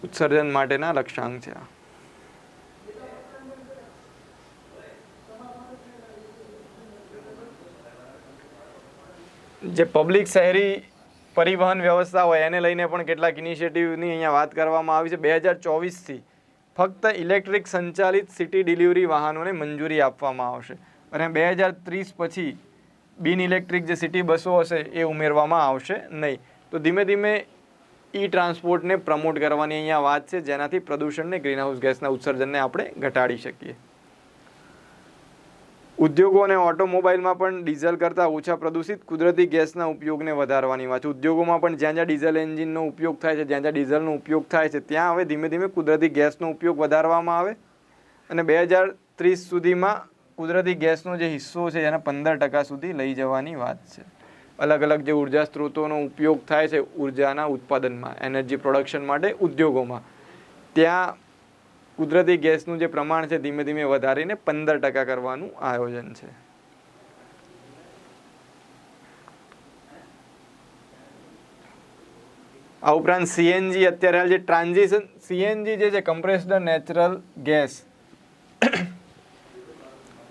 ઉત્સર્જન માટેના લક્ષ્યાંક છે. જે પબ્લિક શહેરી પરિવહન વ્યવસ્થા હોય એને લઈને પણ કેટલાક ઇનિશિયેટિવની અહીંયા વાત કરવામાં આવી છે. 2024થી ફક્ત ઇલેક્ટ્રિક સંચાલિત સિટી ડિલિવરી વાહનોને મંજૂરી આપવામાં આવશે અને 2030 પછી બિન ઇલેક્ટ્રિક જે સિટી બસો હશે એ ઉમેરવામાં આવશે નહીં. તો ધીમે ધીમે ટ્રાન્સપોર્ટને પ્રમોટ કરવાની અહીંયા વાત છે, જેનાથી પ્રદૂષણને, ગ્રીનહાઉસ ગેસના ઉત્સર્જનને આપણે ઘટાડી શકીએ. ઉદ્યોગો અને ઓટોમોબાઈલમાં પણ ડીઝલ કરતાં ઓછા પ્રદૂષિત કુદરતી ગેસના ઉપયોગને વધારવાની વાત છે. ઉદ્યોગોમાં પણ જ્યાં જ્યાં ડીઝલ એન્જિનનો ઉપયોગ થાય છે, જ્યાં જ્યાં ડીઝલનો ઉપયોગ થાય છે, ત્યાં હવે ધીમે ધીમે કુદરતી ગેસનો ઉપયોગ વધારવામાં આવે અને 2030 સુધીમાં કુદરતી ગેસનો જે હિસ્સો છે એને 15% સુધી લઈ જવાની વાત છે. અલગ અલગ જે ઉર્જા સ્ત્રોતોનો ઉપયોગ થાય છે ઉર્જાના ઉત્પાદનમાં, એનર્જી પ્રોડક્શન માટે ઉદ્યોગોમાં, ત્યાં કુદરતી ગેસનું જે પ્રમાણ છે ધીમે ધીમે વધારીને 15% કરવાનું આયોજન છે. આ ઉપરાંત CNG અત્યારે હાલ જે ટ્રાન્ઝિશન CNG જે છે, કમ્પ્રેસ્ડ નેચરલ ગેસ,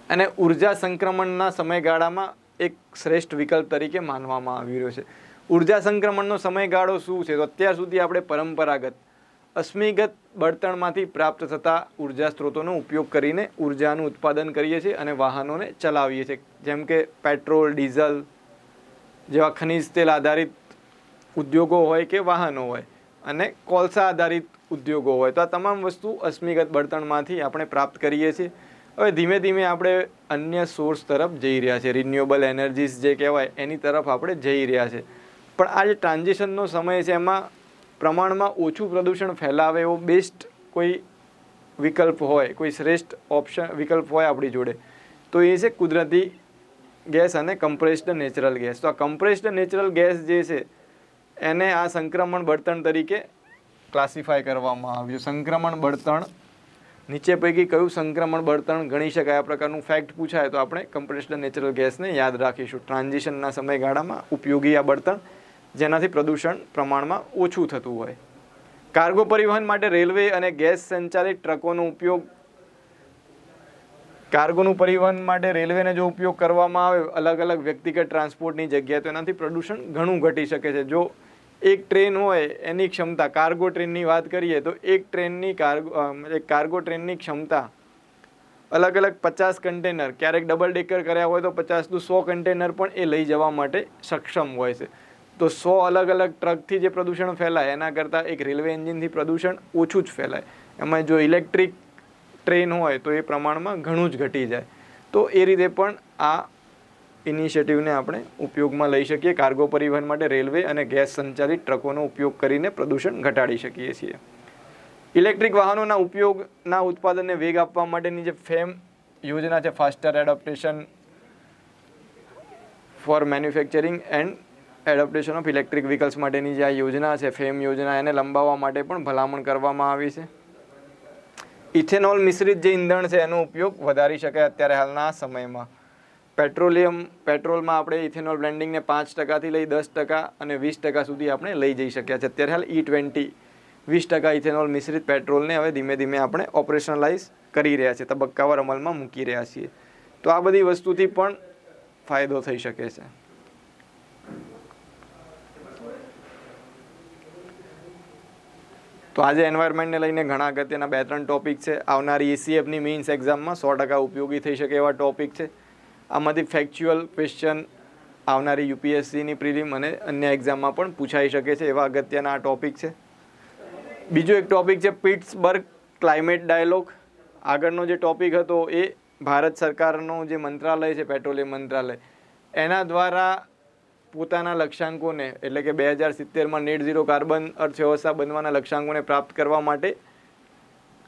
અને ઉર્જા સંક્રમણના સમયગાળામાં એક શ્રેષ્ઠ વિકલ્પ તરીકે માનવામાં આવી રહ્યો છે. ઉર્જા સંક્રમણનો સમયગાળો શું છે? તો અત્યાર સુધી આપણે પરંપરાગત અશ્મિગત બળતણમાંથી પ્રાપ્ત થતા ઉર્જા સ્ત્રોતોનો ઉપયોગ કરીને ઉર્જાનું ઉત્પાદન કરીએ છીએ અને વાહનોને ચલાવીએ છીએ, જેમ કે પેટ્રોલ, ડીઝલ જેવા ખનિજ તેલ આધારિત ઉદ્યોગો હોય કે વાહનો હોય, અને કોલસા આધારિત ઉદ્યોગો હોય. તો આ તમામ વસ્તુ અશ્મિગત બળતણમાંથી આપણે પ્રાપ્ત કરીએ છીએ. હવે ધીમે ધીમે આપણે અન્ય સોર્સ તરફ જઈ રહ્યા છે, રિન્યુએબલ એનર્જીસ જે કહેવાય એની તરફ આપણે જઈ રહ્યા છે. પણ આ જે ટ્રાન્ઝિશનનો સમય છે એમાં પ્રમાણમાં ઓછું પ્રદૂષણ ફેલાવે એવો બેસ્ટ કોઈ વિકલ્પ હોય, કોઈ શ્રેષ્ઠ વિકલ્પ હોય આપણી જોડે, તો એ છે કુદરતી ગેસ અને કમ્પ્રેસ્ડ નેચરલ ગેસ. તો આ કમ્પ્રેસ્ડ નેચરલ ગેસ જે છે એને આ સંક્રમણ બળતણ તરીકે ક્લાસિફાય કરવામાં આવ્યું. સંક્રમણ બળતણ નીચે પૈકી કયું સંક્રમણ બળતણ ગણી શકાય, આ પ્રકારનું ફેક્ટ પૂછાય તો આપણે કમ્પ્રેસ્ડ નેચરલ ગેસને યાદ રાખીશું. ટ્રાન્ઝિશનના સમયગાળામાં ઉપયોગી આ બળતણ, જેનાથી પ્રદૂષણ પ્રમાણમાં ઓછું થતું હોય. કાર્ગો પરિવહન માટે રેલવે અને ગેસ સંચાલિત ટ્રકોનો ઉપયોગ, કાર્ગોનું પરિવહન માટે રેલવેને જો ઉપયોગ કરવામાં આવે અલગ અલગ વ્યક્તિગત ટ્રાન્સપોર્ટની જગ્યાએ, તો એનાથી પ્રદૂષણ ઘણું ઘટી શકે છે. જો એક ટ્રેન હોય એની ક્ષમતા, કાર્ગો ટ્રેનની વાત કરીએ તો એક કાર્ગો ટ્રેનની ક્ષમતા અલગ અલગ 50 કન્ટેનર, ક્યારેક ડબલ ડેકર કર્યા હોય તો 50 to 100 કન્ટેનર પણ એ લઈ જવા માટે સક્ષમ હોય છે. તો 100 અલગ અલગ ટ્રકથી જે પ્રદૂષણ ફેલાય એના કરતાં એક રેલવે એન્જિનથી પ્રદૂષણ ઓછું જ ફેલાય. એમાં જો ઇલેક્ટ્રિક ટ્રેન હોય તો એ પ્રમાણમાં ઘણું જ ઘટી જાય. તો એ રીતે પણ આ ઇનિશિયેટિવને આપણે ઉપયોગમાં લઈ શકીએ. કાર્ગો પરિવહન માટે રેલવે અને ગેસ સંચાલિત ટ્રકોનો ઉપયોગ કરીને પ્રદૂષણ ઘટાડી શકીએ છીએ. ઇલેક્ટ્રિક વાહનોના ઉપયોગના ઉત્પાદનને વેગ આપવા માટેની જે ફેમ યોજના છે, faster adaptation for manufacturing and adaptation of electric vehicles માટેની જે આ યોજના છે, ફેમ યોજના, એને લંબાવવા માટે પણ ભલામણ કરવામાં આવી છે. ઇથેનોલ મિશ્રિત જે ઈંધણ છે એનો ઉપયોગ વધારી શકાય અત્યારે હાલના સમયમાં. પેટ્રોલમાં આપણે ઇથેનોલ બ્લેન્ડિંગને 5%થી લઈ 10% અને 20% સુધી આપણે લઈ જઈ શક્યા છે. અત્યારે હાલ E20 20% ઇથેનોલ મિશ્રિત પેટ્રોલને હવે ધીમે ધીમે આપણે ઓપરેશનલાઇઝ કરી રહ્યા છીએ, તબક્કાવાર અમલમાં મૂકી રહ્યા છીએ. તો આ બધી વસ્તુથી પણ ફાયદો થઈ શકે છે. તો આજે એન્વાયરમેન્ટને લઈને ઘણા અગત્યના 2-3 ટોપિક છે. આવનારી ACFની મેઇન્સ એક્ઝામમાં 100% ઉપયોગી થઈ શકે એવા ટોપિક છે. આમાંથી ફેક્ચ્યુઅલ ક્વેશ્ચન આવનારી UPSCની પ્રિલિમ અને અન્ય એક્ઝામમાં પણ પૂછાઈ શકે છે એવા અગત્યના આ ટોપિક છે. બીજો એક ટોપિક છે પિટ્સબર્ગ ક્લાઇમેટ ડાયલોગ. આગળનો જે ટોપિક હતો એ ભારત સરકારનો જે મંત્રાલય છે, પેટ્રોલિયમ મંત્રાલય, એના દ્વારા પોતાના લક્ષ્યાંકોને, એટલે કે 2070માં નેટ ઝીરો કાર્બન અર્થવ્યવસ્થા બનવાના લક્ષ્યાંકોને પ્રાપ્ત કરવા માટે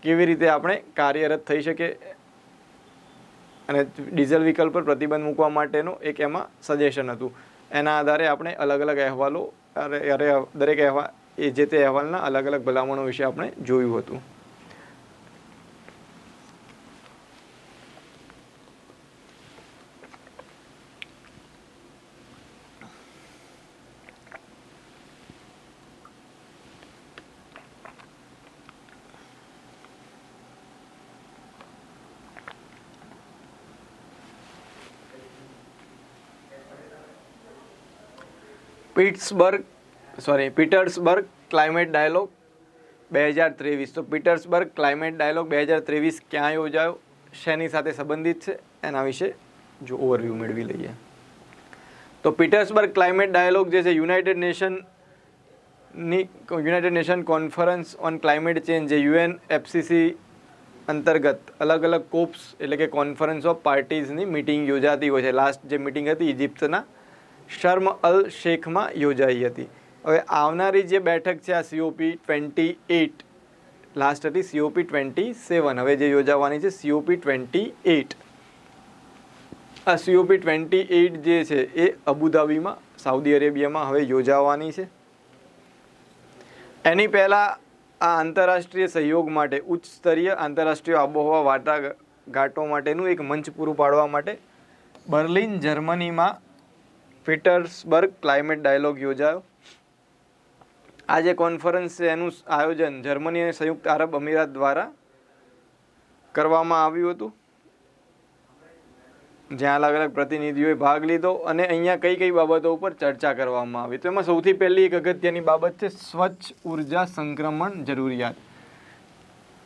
કેવી રીતે આપણે કાર્યરત થઈ શકે અને ડીઝલ વ્હીકલ પર પ્રતિબંધ મૂકવા માટેનો એક એમાં સજેશન હતું. એના આધારે આપણે અલગ અલગ અહેવાલો, દરેક અહેવાલ એ જે તે અહેવાલના અલગ અલગ ભલામણો વિશે આપણે જોયું હતું. Petersburg climate dialogue 2023. તો પીટર્સબર્ગ ક્લાઇમેટ ડાયલોગ 2023 ક્યાં યોજાયો, શેની સાથે સંબંધિત છે, એના વિશે જો ઓવરવ્યૂ મેળવી લઈએ. તો પીટર્સબર્ગ ક્લાઇમેટ ડાયલોગ જે છે United nation conference on climate change, જે UNFCCC અંતર્ગત અલગ અલગ કોપ્સ એટલે કે કોન્ફરન્સ ઓફ પાર્ટીઝની મિટિંગ યોજાતી હોય છે. લાસ્ટ જે મિટિંગ હતી ઇજિપ્તના શર્મ અલ શેખમાં યોજાઈ હતી. હવે આવનારી જે બેઠક છે આ COP28, લાસ્ટ હતી COP27, હવે જે યોજાવાની છે COP28. આ COP28 જે છે એ અબુધાબીમાં, સાઉદી અરેબિયામાં હવે યોજાવાની છે. એની પહેલાં આ આંતરરાષ્ટ્રીય સહયોગ માટે, ઉચ્ચ સ્તરીય આંતરરાષ્ટ્રીય આબોહવા વાટાઘાટો માટેનું એક મંચ પૂરું પાડવા માટે બર્લિન, જર્મનીમાં પીટર્સબર્ગ ક્લાઇમેટ ડાયલોગ યોજાયો. આ જે કોન્ફરન્સ છે એનું આયોજન જર્મની અને સંયુક્ત આરબ અમીરાત દ્વારા કરવામાં આવ્યું હતું, જ્યાં અલગ અલગ પ્રતિનિધિઓએ ભાગ લીધો અને અહીંયા કઈ કઈ બાબતો ઉપર ચર્ચા કરવામાં આવી. તો એમાં સૌથી પહેલી એક અગત્યની બાબત છે સ્વચ્છ ઉર્જા સંક્રમણ જરૂરિયાત.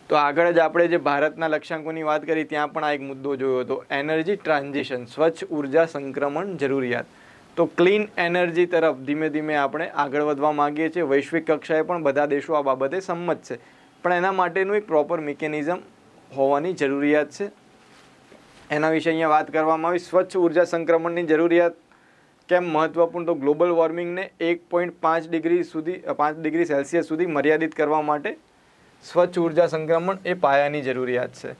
તો આગળ જ આપણે જે ભારતના લક્ષ્યાંકોની વાત કરી ત્યાં પણ આ એક મુદ્દો જોયો હતો, એનર્જી ટ્રાન્ઝિશન, સ્વચ્છ ઉર્જા સંક્રમણ જરૂરિયાત. તો ક્લીન એનર્જી તરફ ધીમે ધીમે આપણે આગળ વધવા માંગીએ છીએ. વૈશ્વિક કક્ષાએ પણ બધા દેશો આ બાબતે સંમત છે, પણ એના માટેનું એક પ્રોપર મિકેનિઝમ હોવાની જરૂરિયાત છે. એના વિશે અહીંયા વાત કરવામાં આવી. સ્વચ્છ ઉર્જા સંક્રમણની જરૂરિયાત કેમ મહત્વપૂર્ણ? તો ગ્લોબલ વોર્મિંગને 1.5 ડિગ્રી સેલ્સિયસ સુધી મર્યાદિત કરવા માટે સ્વચ્છ ઉર્જા સંક્રમણ એ પાયાની જરૂરિયાત છે.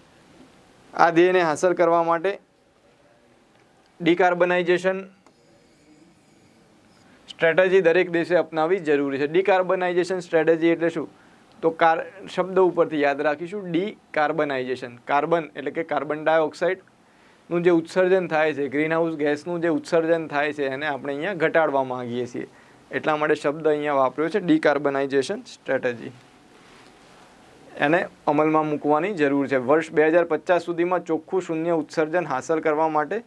આ ધ્યેયને હાંસલ કરવા માટે ડિકાર્બનાઇઝેશન સ્ટ્રેટેજી દરેક દેશે અપનાવવી જરૂરી છે. ડિકાર્બનાઇઝેશન સ્ટ્રેટેજી એટલે શું? તો શબ્દ ઉપરથી યાદ રાખીશું, ડિકાર્બનાઇઝેશન. કાર્બન એટલે કે કાર્બન ડાયોક્સાઇડનું જે ઉત્સર્જન થાય છે, ગ્રીનહાઉસ ગેસનું જે ઉત્સર્જન થાય છે, એને આપણે અહીંયા ઘટાડવા માંગીએ છીએ. એટલા માટે શબ્દ અહીંયા વાપર્યો છે ડિકાર્બનાઇઝેશન સ્ટ્રેટેજી. એને અમલમાં મૂકવાની જરૂર છે. વર્ષ 2050 સુધીમાં ચોખ્ખું શૂન્ય ઉત્સર્જન હાંસલ કરવા માટે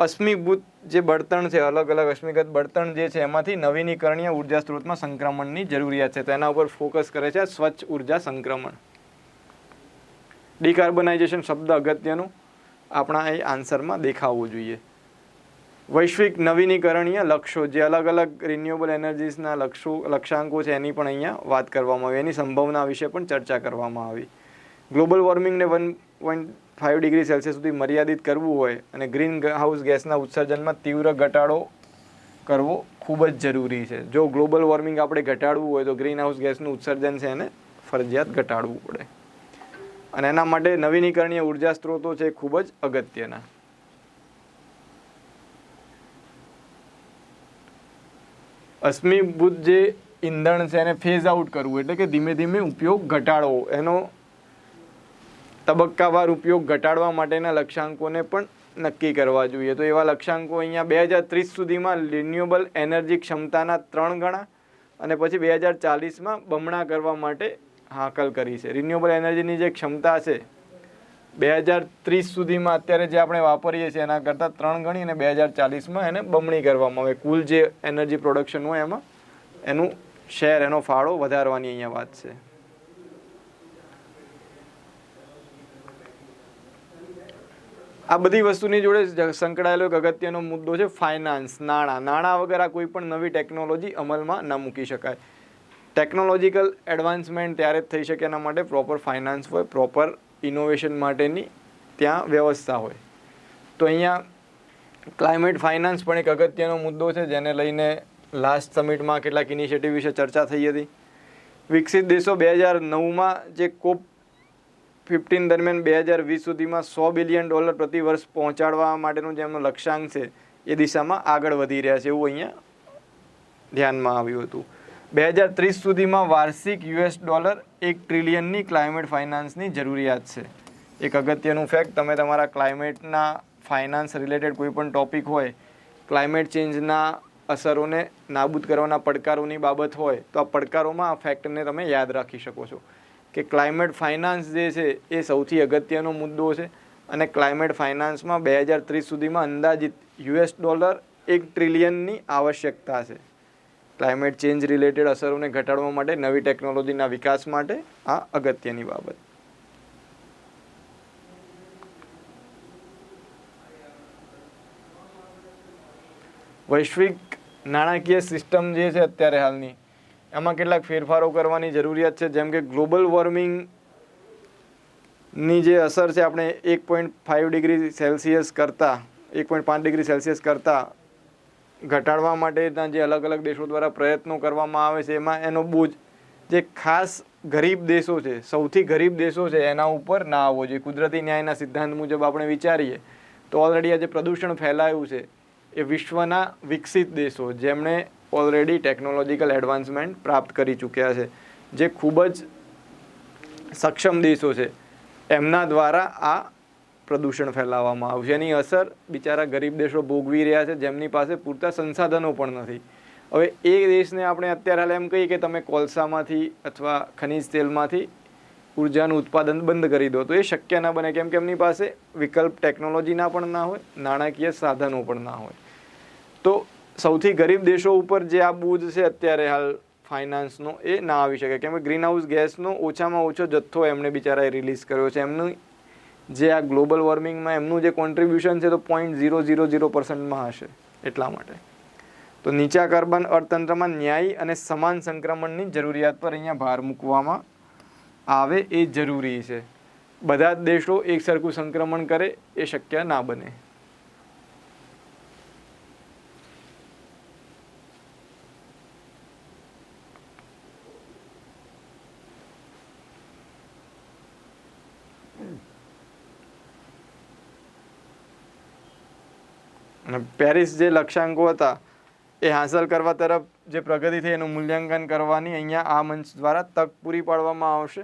અશ્મિભૂત જે બળતણ છે, અલગ અલગ અશ્મિગત બળતણ જે છે, એમાંથી નવીનીકરણીય ઉર્જા સ્ત્રોતમાં સંક્રમણની જરૂરિયાત છે. તો એના ઉપર ફોકસ કરે છે સ્વચ્છ ઉર્જા સંક્રમણ. ડિકાર્બનાઇઝેશન શબ્દ અગત્યનું આપણા એ આન્સરમાં દેખાવું જોઈએ. વૈશ્વિક નવીનીકરણીય લક્ષ્યો, જે અલગ અલગ રિન્યુએબલ એનર્જીસના લક્ષ્યાંકો છે એની પણ અહીંયા વાત કરવામાં આવી. એની સંભાવના વિશે પણ ચર્ચા કરવામાં આવી. ગ્લોબલ વોર્મિંગને 1.5 ડિગ્રી સેલ્સિયસ સુધી મર્યાદિત કરવું હોય અને ગ્રીન હાઉસ ગેસના ઉત્સર્જનમાં તીવ્ર ઘટાડો કરવો ખૂબ જ જરૂરી છે. જો ગ્લોબલ વોર્મિંગ આપણે ઘટાડવું હોય તો ગ્રીન હાઉસ ગેસનું ઉત્સર્જન છે એને ફરજિયાત ઘટાડવું પડે. અને એના માટે નવીનીકરણીય ઉર્જા સ્ત્રોતો છે ખૂબ જ અગત્યના. અશ્મિભૂત જે ઈંધણ છે એને ફેઝ આઉટ કરવું એટલે કે ધીમે ધીમે ઉપયોગ ઘટાડવો. એનો તબક્કાવાર ઉપયોગ ઘટાડવા માટેના લક્ષ્યાંકોને પણ નક્કી કરવા જોઈએ. તો એવા લક્ષ્યાંકો અહીંયા 2030 સુધીમાં રિન્યુએબલ એનર્જી ક્ષમતાના 3 ગણા અને પછી 2040માં બમણા કરવા માટે હાકલ કરી છે. રિન્યુએબલ એનર્જીની જે ક્ષમતા છે 2030 સુધીમાં અત્યારે જે આપણે વાપરીએ છીએ એના કરતાં 3 ગણી અને 2040માં એને બમણી કરવામાં આવે. કુલ જે એનર્જી પ્રોડક્શન હોય એમાં એનું શેર, એનો ફાળો વધારવાની અહીંયા વાત છે. આ બધી વસ્તુની જોડે સંકળાયેલો એક અગત્યનો મુદ્દો છે ફાઇનાન્સ, નાણાં. નાણાં વગર આ કોઈ પણ નવી ટેકનોલોજી અમલમાં ન મૂકી શકાય. ટેકનોલોજીકલ એડવાન્સમેન્ટ ત્યારે જ થઈ શકે એના માટે પ્રોપર ફાઇનાન્સ હોય, પ્રોપર ઇનોવેશન માટેની ત્યાં વ્યવસ્થા હોય. તો અહીંયા ક્લાઇમેટ ફાઇનાન્સ પણ એક અગત્યનો મુદ્દો છે જેને લઈને લાસ્ટ સમિટમાં કેટલાક ઇનિશિયેટિવ વિશે ચર્ચા થઈ હતી. વિકસિત દેશો 2009માં જે COP15 દરમિયાન 2020 સુધીમાં $100 બિલિયન પ્રતિ વર્ષ પહોંચાડવા માટેનું જે એમનો લક્ષ્યાંક છે એ દિશામાં આગળ વધી રહ્યા છે એવું અહીંયા ધ્યાનમાં આવ્યું હતું. 2030 સુધીમાં વાર્ષિક $1 ટ્રિલિયનની ક્લાઇમેટ ફાઇનાન્સની જરૂરિયાત છે. એક અગત્યનું ફેક્ટ, તમે તમારા ક્લાઇમેટના ફાઇનાન્સ રિલેટેડ કોઈ પણ ટોપિક હોય, ક્લાઇમેટ ચેન્જના અસરોને નાબૂદ કરવાના પડકારોની બાબત હોય તો આ પડકારોમાં આ ફેક્ટને તમે યાદ રાખી શકો છો કે ક્લાઇમેટ ફાઇનાન્સ જે છે એ સૌથી અગત્યનો મુદ્દો છે. અને ક્લાઇમેટ ફાઇનાન્સમાં 2030 સુધીમાં અંદાજિત $1 ટ્રિલિયનની આવશ્યકતા છે. ક્લાઇમેટ ચેન્જ રિલેટેડ અસરોને ઘટાડવા માટે, નવી ટેકનોલોજીના વિકાસ માટે આ અગત્યની બાબત. વૈશ્વિક નાણાકીય સિસ્ટમ જે છે અત્યારે હાલની, એમાં કેટલાક ફેરફારો કરવાની જરૂરિયાત છે. જેમ કે ગ્લોબલ વોર્મિંગની જે અસર છે આપણે 1.5 ડિગ્રી સેલ્સિયસ કરતાં 1.5 ડિગ્રી સેલ્સિયસ કરતાં ઘટાડવા માટેના જે અલગ અલગ દેશો દ્વારા પ્રયત્નો કરવામાં આવે છે એમાં એનો બોજ જે ખાસ ગરીબ દેશો છે, સૌથી ગરીબ દેશો છે એના ઉપર ના આવવો જોઈએ. કુદરતી ન્યાયના સિદ્ધાંત મુજબ આપણે વિચારીએ તો ઓલરેડી આ જે પ્રદૂષણ ફેલાયું છે એ વિશ્વના વિકસિત દેશો જેમણે ઓલરેડી ટેકનોલોજીકલ એડવાન્સમેન્ટ પ્રાપ્ત કરી ચૂક્યા છે, જે ખૂબ જ સક્ષમ દેશો છે, એમના દ્વારા આ પ્રદૂષણ ફેલાવવામાં આવ્યું છે. એની અસર બિચારા ગરીબ દેશો ભોગવી રહ્યા છે જેમની પાસે પૂરતા સંસાધનો પણ નથી. હવે એ દેશને આપણે અત્યારે હાલ એમ કહીએ કે તમે કોલસામાંથી અથવા ખનિજ તેલમાંથી ઉર્જાનું ઉત્પાદન બંધ કરી દો તો એ શક્ય ના બને, કેમ કે એમની પાસે વિકલ્પ ટેકનોલોજીના પણ ના હોય, નાણાકીય સાધનો પણ ના હોય. તો સૌથી ગરીબ દેશો ઉપર જે આ બોજ છે અત્યારે હાલ ફાઇનાન્સનો એ ના આવી શકે, કેમ કે ગ્રીન હાઉસ ગેસનો ઓછામાં ઓછો જથ્થો એમણે બિચારાએ રિલીઝ કર્યો છે. એમનું જે આ ગ્લોબલ વોર્મિંગમાં એમનું જે કોન્ટ્રીબ્યુશન છે તો 0.000% હશે. એટલા માટે તો નીચા કાર્બન અર્થતંત્રમાં ન્યાયી અને સમાન સંક્રમણની જરૂરિયાત પર અહીંયા ભાર મૂકવામાં આવે એ જરૂરી છે. બધા જ દેશો એક સરખું સંક્રમણ કરે એ શક્ય ના બને. અને પેરિસ જે લક્ષ્યાંકો હતા એ હાંસલ કરવા તરફ જે પ્રગતિ થઈ એનું મૂલ્યાંકન કરવાની અહીંયા આ મંચ દ્વારા તક પૂરી પાડવામાં આવશે.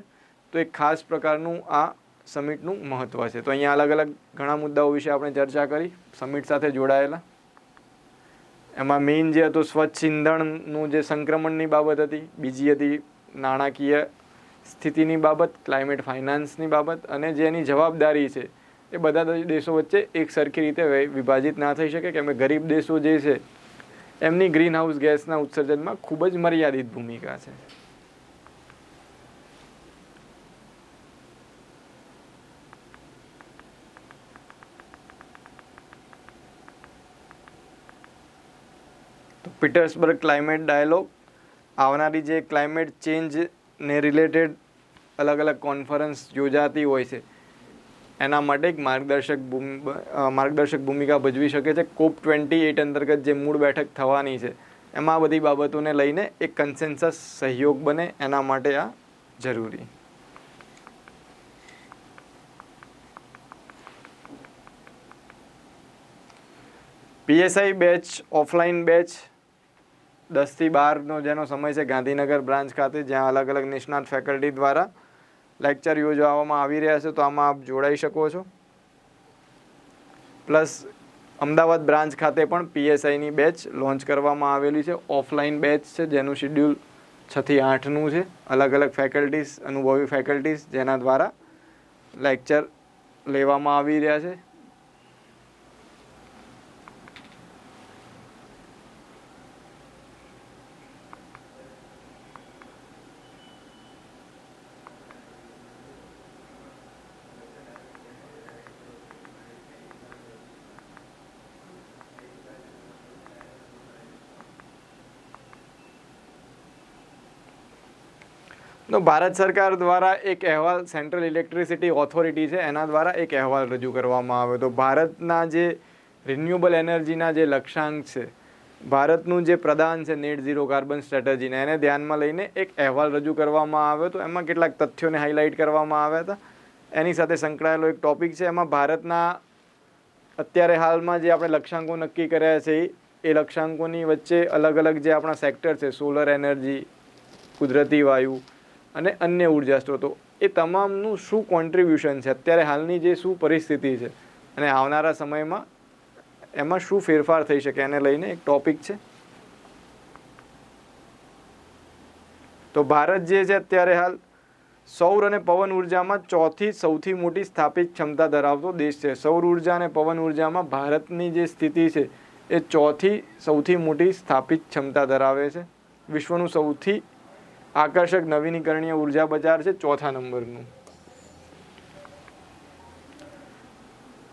તો એક ખાસ પ્રકારનું આ સમિટનું મહત્ત્વ છે. તો અહીંયા અલગ અલગ ઘણા મુદ્દાઓ વિશે આપણે ચર્ચા કરી સમિટ સાથે જોડાયેલા. એમાં મેઇન જે હતું સ્વચ્છ ઇંધણનું જે સંક્રમણની બાબત હતી, બીજી હતી નાણાકીય સ્થિતિની બાબત, ક્લાઇમેટ ફાઇનાન્સની બાબત, અને જે એની જવાબદારી છે એ બધા દેશો વચ્ચે એક સરખી રીતે વિભાજિત ના થઈ શકે, કેમ કે ગરીબ દેશો જે છે એમની ગ્રીન હાઉસ ગેસના ઉત્સર્જનમાં ખૂબ જ મર્યાદિત ભૂમિકા છે. તો પીટર્સબર્ગ ક્લાઇમેટ ડાયલોગ આવનારી જે ક્લાઇમેટ ચેન્જને રિલેટેડ અલગ અલગ કોન્ફરન્સ યોજાતી હોય છે એના માટે એક માર્ગદર્શક ભૂમિકા ભજવી શકે છે. COP28 અંતર્ગત જે મૂળ બેઠક થવાની છે એમાં આ બધી બાબતોને લઈને એક કન્સેન્સસ સહયોગ બને એના માટે આ જરૂરી. પીએસઆઈ બેચ ઓફલાઈન બેચ 10 થી 12નો જેનો સમય છે ગાંધીનગર બ્રાન્ચ ખાતે, જ્યાં અલગ અલગ નિષ્ણાત ફેકલ્ટી દ્વારા લેક્ચર યોજવામાં આવી રહ્યા છે. તો આમાં આપ જોડાઈ શકો છો. પ્લસ અમદાવાદ બ્રાન્ચ ખાતે પણ પીએસઆઈની બેચ લોન્ચ કરવામાં આવેલી છે. ઓફલાઈન બેચ છે જેનું શિડ્યુલ 6 થી 8નું છે. અલગ અલગ ફેકલ્ટીઝ, અનુભવી ફેકલ્ટીઝ જેના દ્વારા લેક્ચર લેવામાં આવી રહ્યા છે. તો ભારત સરકાર દ્વારા એક અહેવાલ, સેન્ટ્રલ ઇલેક્ટ્રિસિટી ઓથોરિટી છે એના દ્વારા એક અહેવાલ રજૂ કરવામાં આવ્યો. તો ભારતના જે રિન્યુએબલ એનર્જીના જે લક્ષ્યાંક છે, ભારતનું જે પ્રદાન છે નેટ ઝીરો કાર્બન સ્ટ્રેટેજીને, એને ધ્યાનમાં લઈને એક અહેવાલ રજૂ કરવામાં આવ્યો. તો એમાં કેટલાક તથ્યોને હાઇલાઇટ કરવામાં આવ્યા હતા. એની સાથે સંકળાયેલો એક ટોપિક છે. એમાં ભારતના અત્યારે હાલમાં જે આપણે લક્ષ્યાંકો નક્કી કર્યા છે એ લક્ષ્યાંકોની વચ્ચે અલગ અલગ જે આપણા સેક્ટર છે, સોલર એનર્જી, કુદરતી વાયુ અને અન્ય ઉર્જા સ્ત્રોતો, એ તમામનું શું કોન્ટ્રીબ્યુશન છે, અત્યારે હાલની જે શું પરિસ્થિતિ છે અને આવનારા સમયમાં એમાં શું ફેરફાર થઈ શકે, એને લઈને એક ટોપિક છે. તો ભારત જે છે અત્યારે હાલ સૌર અને પવન ઉર્જામાં ચોથી સૌથી મોટી સ્થાપિત ક્ષમતા ધરાવતો દેશ છે. સૌર ઉર્જા અને પવન ઉર્જામાં ભારતની જે સ્થિતિ છે એ ચોથી સૌથી મોટી સ્થાપિત ક્ષમતા ધરાવે છે. વિશ્વનું સૌથી આકર્ષક નવીનીકરણીય ઉર્જા બજાર છે 4થા નંબરનું.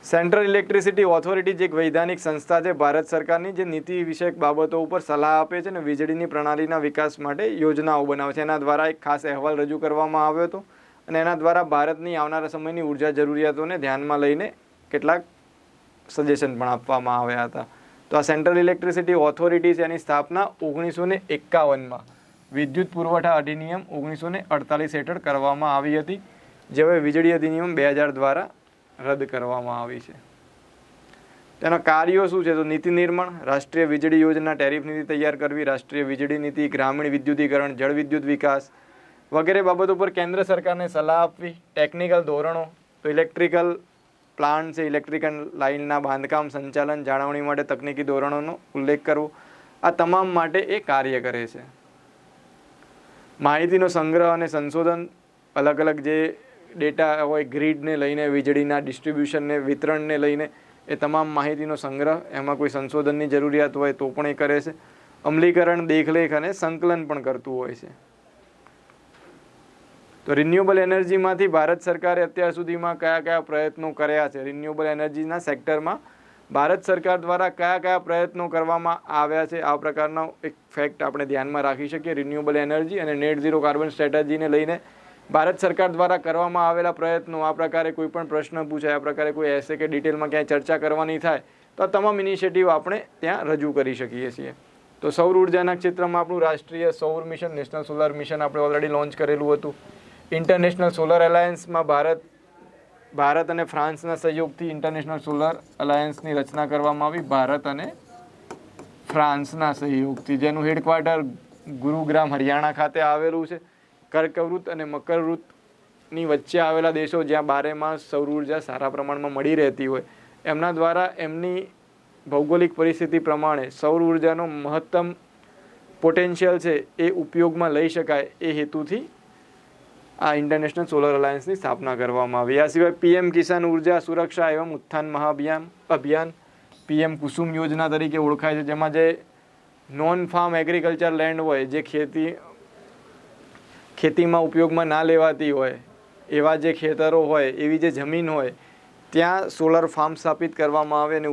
સેન્ટ્રલ ઇલેક્ટ્રિસિટી ઓથોરિટી જે એક વૈધાનિક સંસ્થા છે ભારત સરકારની, જે નીતિ વિષયક બાબતો ઉપર સલાહ આપે છે અને વીજળીની પ્રણાલીના વિકાસ માટે યોજનાઓ બનાવે છે. એના દ્વારા એક ખાસ અહેવાલ રજૂ કરવામાં આવ્યો હતો અને એના દ્વારા ભારતની આવનારા સમયની ઉર્જા જરૂરિયાતોને ધ્યાનમાં લઈને કેટલાક સજેશન પણ આપવામાં આવ્યા હતા. તો આ સેન્ટ્રલ ઇલેક્ટ્રિસિટી ઓથોરિટી છે એની સ્થાપના 1951માં વિદ્યુત પુરવઠા અધિનિયમ 1948 હેઠળ કરવામાં આવી હતી, જે હવે વીજળી અધિનિયમ 2000 દ્વારા રદ કરવામાં આવી છે. તેના કાર્યો શું છે? તો નીતિ નિર્માણ, રાષ્ટ્રીય વીજળી યોજના, ટેરિફ નીતિ તૈયાર કરવી, રાષ્ટ્રીય વીજળી નીતિ, ગ્રામીણ વિદ્યુતીકરણ, જળ વિદ્યુત વિકાસ વગેરે બાબતો પર કેન્દ્ર સરકારને સલાહ આપવી, ટેકનિકલ ધોરણો, તો ઇલેક્ટ્રિકલ પ્લાન્ટ છે, ઇલેક્ટ્રિકલ લાઇનના બાંધકામ, સંચાલન, જાળવણી માટે તકનીકી ધોરણોનો ઉલ્લેખ કરવો, આ તમામ માટે એ કાર્ય કરે છે. માહિતીનો સંગ્રહ અને સંશોધન, અલગ અલગ જે ડેટા હોય ગ્રીડને લઈને, વીજળીના ડિસ્ટ્રીબ્યુશનને, વિતરણને લઈને એ તમામ માહિતીનો સંગ્રહ, એમાં કોઈ સંશોધનની જરૂરિયાત હોય તો પણ એ કરે છે. અમલીકરણ, દેખરેખ અને સંકલન પણ કરતું હોય છે. તો રિન્યુએબલ એનર્જીમાંથી ભારત સરકારે અત્યાર સુધીમાં કયા કયા પ્રયત્નો કર્યા છે, રિન્યુએબલ એનર્જીના સેક્ટરમાં ભારત સરકાર દ્વારા કયા કયા પ્રયત્નો કરવામાં આવ્યા છે, આ પ્રકારનો એક ફેક્ટ આપણે ધ્યાનમાં રાખી શકીએ. રિન્યુએબલ એનર્જી અને નેટ ઝીરો કાર્બન સ્ટ્રેટેજીને લઈને ભારત સરકાર દ્વારા કરવામાં આવેલા પ્રયત્નો, આ પ્રકારે કોઈ પણ પ્રશ્ન પૂછાય, આ પ્રકારે કોઈ એસે કે ડિટેલમાં ક્યાંય ચર્ચા કરવાની થાય તો આ તમામ ઇનિશિયેટિવ આપણે ત્યાં રજૂ કરી શકીએ છીએ. તો સૌર ઉર્જાના ક્ષેત્રમાં આપણું રાષ્ટ્રીય સૌર મિશન, નેશનલ સોલર મિશન આપણે ઓલરેડી લોન્ચ કરેલું હતું. ઇન્ટરનેશનલ સોલર અલાયન્સમાં ભારત અને ફ્રાન્સના સહયોગથી ઇન્ટરનેશનલ સોલર અલાયન્સની રચના કરવામાં આવી, ભારત અને ફ્રાન્સના સહયોગથી, જેનું હેડક્વાર્ટર ગુરુગ્રામ હરિયાણા ખાતે આવેલું છે. કર્કવૃત અને મકરવૃતની વચ્ચે આવેલા દેશો, જ્યાં 12 માસ સૌર ઉર્જા સારા પ્રમાણમાં મળી રહેતી હોય, એમના દ્વારા એમની ભૌગોલિક પરિસ્થિતિ પ્રમાણે સૌર ઉર્જાનો મહત્તમ પોટેન્શિયલ છે એ ઉપયોગમાં લઈ શકાય એ હેતુથી આ ઇન્ટરનેશનલ સોલર અલાયન્સની સ્થાપના કરવામાં આવી. આ સિવાય પીએમ કિસાન ઉર્જા સુરક્ષા એવં ઉત્થાન મહાઅભિયાન પીએમ કુસુમ યોજના તરીકે ઓળખાય છે, જેમાં જે નોન ફાર્મ એગ્રીકલ્ચર લેન્ડ હોય, જે ખેતીમાં ઉપયોગમાં ના લેવાતી હોય એવા જે ખેતરો હોય, એવી જે જમીન હોય, ત્યાં સોલર ફાર્મ સ્થાપિત કરવામાં આવે અને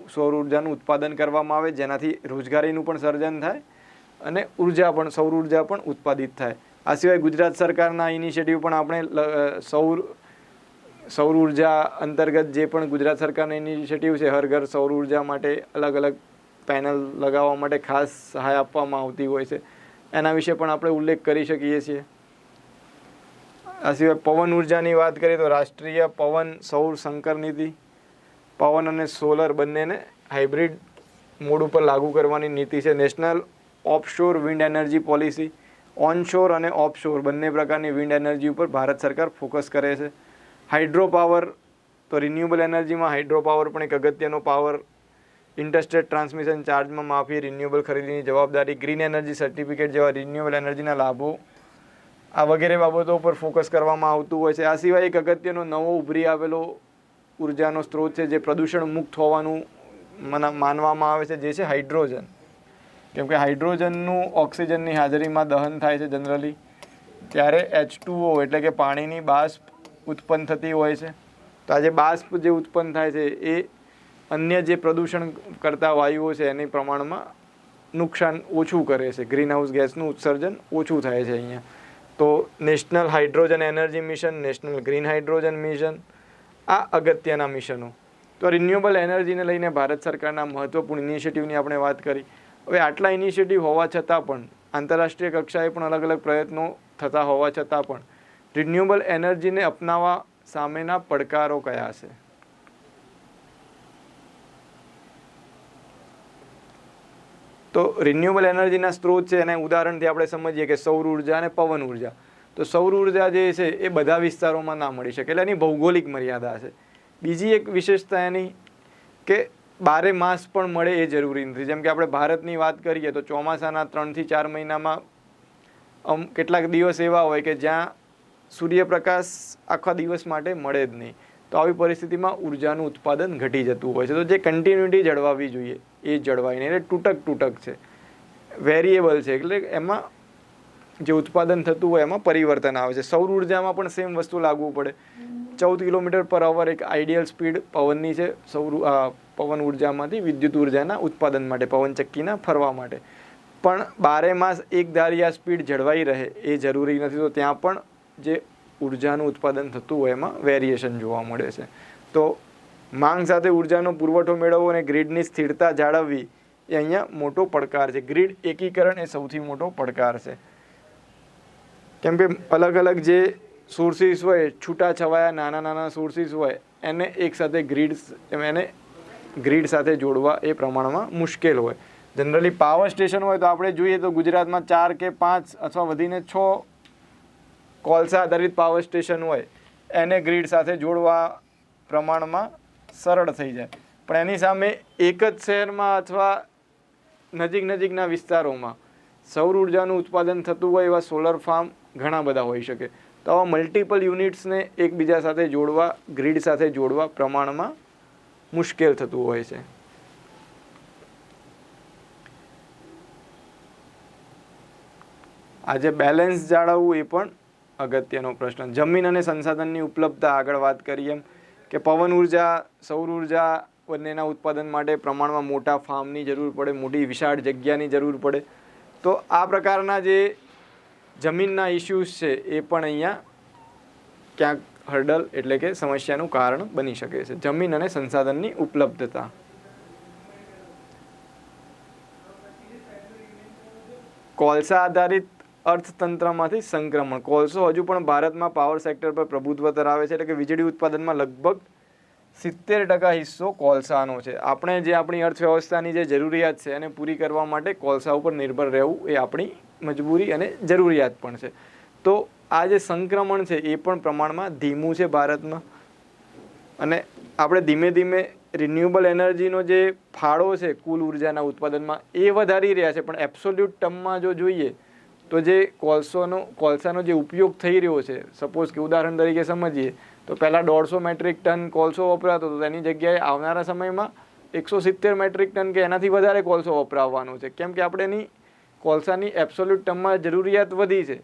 સૌર ઉર્જાનું ઉત્પાદન કરવામાં આવે, જેનાથી રોજગારીનું પણ સર્જન થાય અને સૌર ઉર્જા પણ ઉત્પાદિત થાય. આ સિવાય ગુજરાત સરકારના ઇનિશિયેટિવ પણ આપણે સૌર ઉર્જા અંતર્ગત જે પણ ગુજરાત સરકારના ઇનિશિયેટિવ છે, હર ઘર સૌર ઉર્જા માટે અલગ અલગ પેનલ લગાવવા માટે ખાસ સહાય આપવામાં આવતી હોય છે, એના વિશે પણ આપણે ઉલ્લેખ કરી શકીએ છીએ. આ સિવાય પવન ઉર્જાની વાત કરીએ તો રાષ્ટ્રીય પવન સૌર સંકર નીતિ, પવન અને સોલર બંનેને હાઇબ્રિડ મોડ ઉપર લાગુ કરવાની નીતિ છે. National offshore wind energy policy, onshore અને ઓફશોર બંને પ્રકારની વિન્ડ એનર્જી ઉપર ભારત સરકાર ફોકસ કરે છે. હાઇડ્રો પાવર, તો રિન્યુએબલ એનર્જીમાં હાઇડ્રો પાવર પણ એક અગત્યનો પાવર. ઇન્ટરસ્ટેટ ટ્રાન્સમિશન ચાર્જમાં માફી, રિન્યુએબલ ખરીદીની જવાબદારી, ગ્રીન એનર્જી સર્ટિફિકેટ જેવા રિન્યુએબલ એનર્જીના લાભો, આ વગેરે બાબતો પર ફોકસ કરવામાં આવતું હોય છે. આ સિવાય એક અગત્યનો નવો ઉભરી આવેલો ઉર્જાનો સ્ત્રોત છે જે પ્રદૂષણ મુક્ત હોવાનું માનવામાં આવે છે, જે છે હાઇડ્રોજન. કેમ કે હાઇડ્રોજનનું ઓક્સિજનની હાજરીમાં દહન થાય છે જનરલી, ત્યારે H2O એટલે કે પાણીની બાષ્પ ઉત્પન્ન થતી હોય છે. તો આ જે બાષ્પ જે ઉત્પન્ન થાય છે એ અન્ય જે પ્રદૂષણ કરતા વાયુઓ છે એની પ્રમાણમાં નુકસાન ઓછું કરે છે, ગ્રીનહાઉસ ગેસનું ઉત્સર્જન ઓછું થાય છે અહીંયા. તો national hydrogen energy mission, national green hydrogen mission, આ અગત્યના મિશનો. તો રિન્યુએબલ એનર્જીને લઈને ભારત સરકારના મહત્ત્વપૂર્ણ ઇનિશિયેટિવની આપણે વાત કરી. હવે આટલા ઇનિશિયેટિવ હોવા છતાં પણ, આંતરરાષ્ટ્રીય કક્ષાએ પણ અલગ અલગ પ્રયત્નો થતા હોવા છતાં પણ રિન્યુએબલ એનર્જીને અપનાવવા સામેના પડકારો કયા છે? તો રિન્યુએબલ એનર્જીના સ્ત્રોત છે એના ઉદાહરણથી આપણે સમજીએ કે સૌર ઉર્જા અને પવન ઉર્જા. તો સૌર ઉર્જા જે છે એ બધા વિસ્તારોમાં ના મળી શકે, એટલે એની ભૌગોલિક મર્યાદા છે. બીજી એક વિશેષતા એની કે 12 માસ પણ મળે એ જરૂરી નથી. જેમ કે આપણે ભારતની વાત કરીએ તો ચોમાસાના 3 થી 4 મહિનામાં કેટલાક દિવસ એવા હોય કે જ્યાં સૂર્યપ્રકાશ આખા દિવસ માટે મળે જ નહીં. તો આવી પરિસ્થિતિમાં ઉર્જાનું ઉત્પાદન ઘટી જતું હોય છે. તો જે કન્ટિન્યુટી જળવાવી જોઈએ એ જળવાય નહીં, એટલે તૂટક છે, વેરિયેબલ છે, એટલે એમાં જે ઉત્પાદન થતું હોય એમાં પરિવર્તન આવે છે. સૌર ઉર્જામાં પણ સેમ વસ્તુ લાગવું પડે. 14 કિલોમીટર પર અવર એક આઈડિયલ સ્પીડ પવનની છે પવન ઉર્જામાંથી વિદ્યુત ઉર્જાના ઉત્પાદન માટે, પવનચક્કીના ફરવા માટે. પણ 12 માસ એક ધારી આ સ્પીડ જળવાઈ રહે એ જરૂરી નથી. તો ત્યાં પણ જે ઉર્જાનું ઉત્પાદન થતું હોય એમાં વેરિએશન જોવા મળે છે. તો માંગ સાથે ઉર્જાનો પુરવઠો મેળવવો અને ગ્રીડની સ્થિરતા જાળવવી એ અહીંયા મોટો પડકાર છે. ગ્રીડ એકીકરણ એ સૌથી મોટો પડકાર છે. કેમ કે અલગ અલગ જે સોર્સિસ હોય, છૂટાછવાયા નાના સોર્સિસ હોય, એને એકસાથે એને ગ્રીડ સાથે જોડવા એ પ્રમાણમાં મુશ્કેલ હોય. જનરલી પાવર સ્ટેશન હોય તો આપણે જોઈએ તો ગુજરાતમાં 4 કે 5 અથવા વધીને 6 કોલસા આધારિત પાવર સ્ટેશન હોય, એને ગ્રીડ સાથે જોડવા પ્રમાણમાં સરળ થઈ જાય. પણ એની સામે એક જ શહેરમાં અથવા નજીકના વિસ્તારોમાં સૌર ઉર્જાનું ઉત્પાદન થતું હોય એવા સોલર ફાર્મ ઘણા બધા હોઈ શકે. તો આવા મલ્ટિપલ યુનિટ્સને એકબીજા સાથે જોડવા, ગ્રીડ સાથે જોડવા પ્રમાણમાં મુશ્કેલ થતું હોય છે. આજે બેલેન્સ જાળવવું એ પણ અગત્યનો પ્રશ્ન. જમીન અને સંસાધનની ઉપલબ્ધતા, આગળ વાત કરી એમ કે પવન ઉર્જા, સૌર ઉર્જા બંનેના ઉત્પાદન માટે પ્રમાણમાં મોટા ફાર્મની જરૂર પડે, મોટી વિશાળ જગ્યાની જરૂર પડે. તો આ પ્રકારના જે જમીનના ઇસ્યુઝ છે એ પણ અહીંયા ક્યાંક હર્ડલ એટલે કે સમસ્યાનું કારણ બની શકે છે. જમીન અને સંસાધનની ઉપલબ્ધતા. કોલસા આધારિત અર્થતંત્રમાંથી સંક્રમણ. કોલસો હજુ પણ ભારતમાં પાવર સેક્ટર પર પ્રભુત્વ ધરાવે છે, એટલે કે વીજળી ઉત્પાદનમાં લગભગ 70% હિસ્સો કોલસાનો છે. આપણે જે આપણી અર્થવ્યવસ્થાની જે જરૂરિયાત છે એને પૂરી કરવા માટે કોલસા ઉપર નિર્ભર રહેવું એ આપણી મજબૂરી અને જરૂરિયાત પણ છે. તો આ જે સંક્રમણ છે એ પણ પ્રમાણમાં ધીમું છે ભારતમાં. અને આપણે ધીમે ધીમે રિન્યુએબલ એનર્જીનો જે ફાળો છે કુલ ઉર્જાના ઉત્પાદનમાં એ વધારી રહ્યા છે. પણ એબ્સોલ્યુટ ટર્મમાં જો જોઈએ તો જે કોલસાનો જે ઉપયોગ થઈ રહ્યો છે, સપોઝ કે ઉદાહરણ તરીકે સમજીએ તો પહેલાં 150 મેટ્રિક ટન કોલસો વપરાતો હતો, તેની જગ્યાએ આવનારા સમયમાં 170 મેટ્રિક ટન કે એનાથી વધારે કોલસો વપરાવવાનો છે. કેમ કે આપણે એની કોલસાની એબ્સોલ્યુટ ટર્મમાં જરૂરિયાત વધી છે.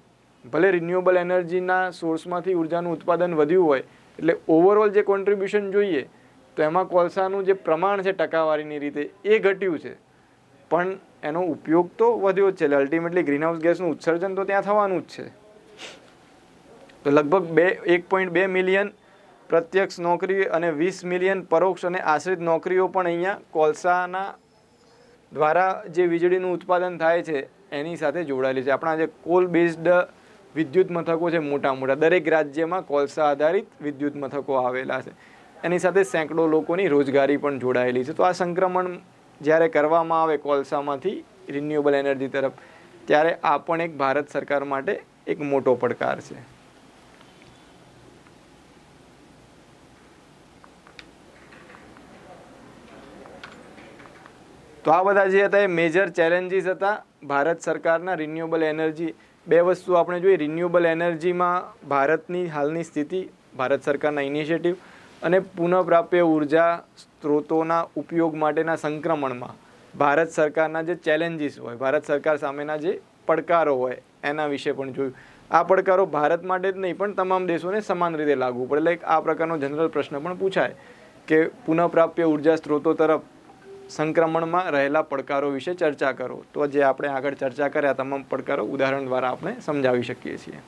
ભલે રિન્યુએબલ એનર્જીના સોર્સમાંથી ઉર્જાનું ઉત્પાદન વધ્યું હોય, એટલે ઓવરઓલ જે કોન્ટ્રીબ્યુશન જોઈએ તો એમાં કોલસાનું જે પ્રમાણ છે ટકાવારીની રીતે એ ઘટ્યું છે, પણ એનો ઉપયોગ તો વધ્યો જ છે. એટલે અલ્ટિમેટલી ગ્રીનહાઉસ ગેસનું ઉત્સર્જન તો ત્યાં થવાનું જ છે. તો લગભગ 1.2 મિલિયન પ્રત્યક્ષ નોકરી અને 20 મિલિયન પરોક્ષ અને આશ્રિત નોકરીઓ પણ અહીંયા કોલસાના દ્વારા જે વીજળીનું ઉત્પાદન થાય છે એની સાથે જોડાયેલી છે. આપણા જે કોલ બેઝડ વિદ્યુત મથકો છે મોટા મોટા, દરેક રાજ્યમાં કોલસા આધારિત વિદ્યુત મથકો આવેલા છે. એની સાથે સેંકડો લોકોની રોજગારી પણ જોડાયેલી છે. તો આ સંક્રમણ જ્યારે કરવામાં આવે કોલસામાંથી રિન્યુએબલ એનર્જી તરફ, ત્યારે આ પણ એક ભારત સરકાર માટે એક મોટો પડકાર છે. તો આ બધા જે હતા એ મેજર ચેલેન્જીસ હતા ભારત સરકારના રિન્યુએબલ એનર્જી. બે વસ્તુ આપણે જોઈએ, રિન્યુએબલ એનર્જીમાં ભારતની હાલની સ્થિતિ, ભારત સરકારના ઇનિશિયેટિવ, અને પુનઃપ્રાપ્ય ઉર્જા સ્ત્રોતોના ઉપયોગ માટેના સંક્રમણમાં ભારત સરકારના જે ચેલેન્જીસ હોય, ભારત સરકાર સામેના જે પડકારો હોય, એના વિશે પણ જોયું. આ પડકારો ભારત માટે જ નહીં પણ તમામ દેશોને સમાન રીતે લાગુ પડે. એટલે આ પ્રકારનો જનરલ પ્રશ્ન પણ પૂછાય કે પુનઃપ્રાપ્ય ઉર્જા સ્ત્રોતો તરફ સંક્રમણમાં રહેલા પડકારો વિશે ચર્ચા કરો. તો જે આપણે આગળ ચર્ચા કર્યા તમામ પડકારો ઉદાહરણ દ્વારા આપણે સમજાવી શકીએ છીએ.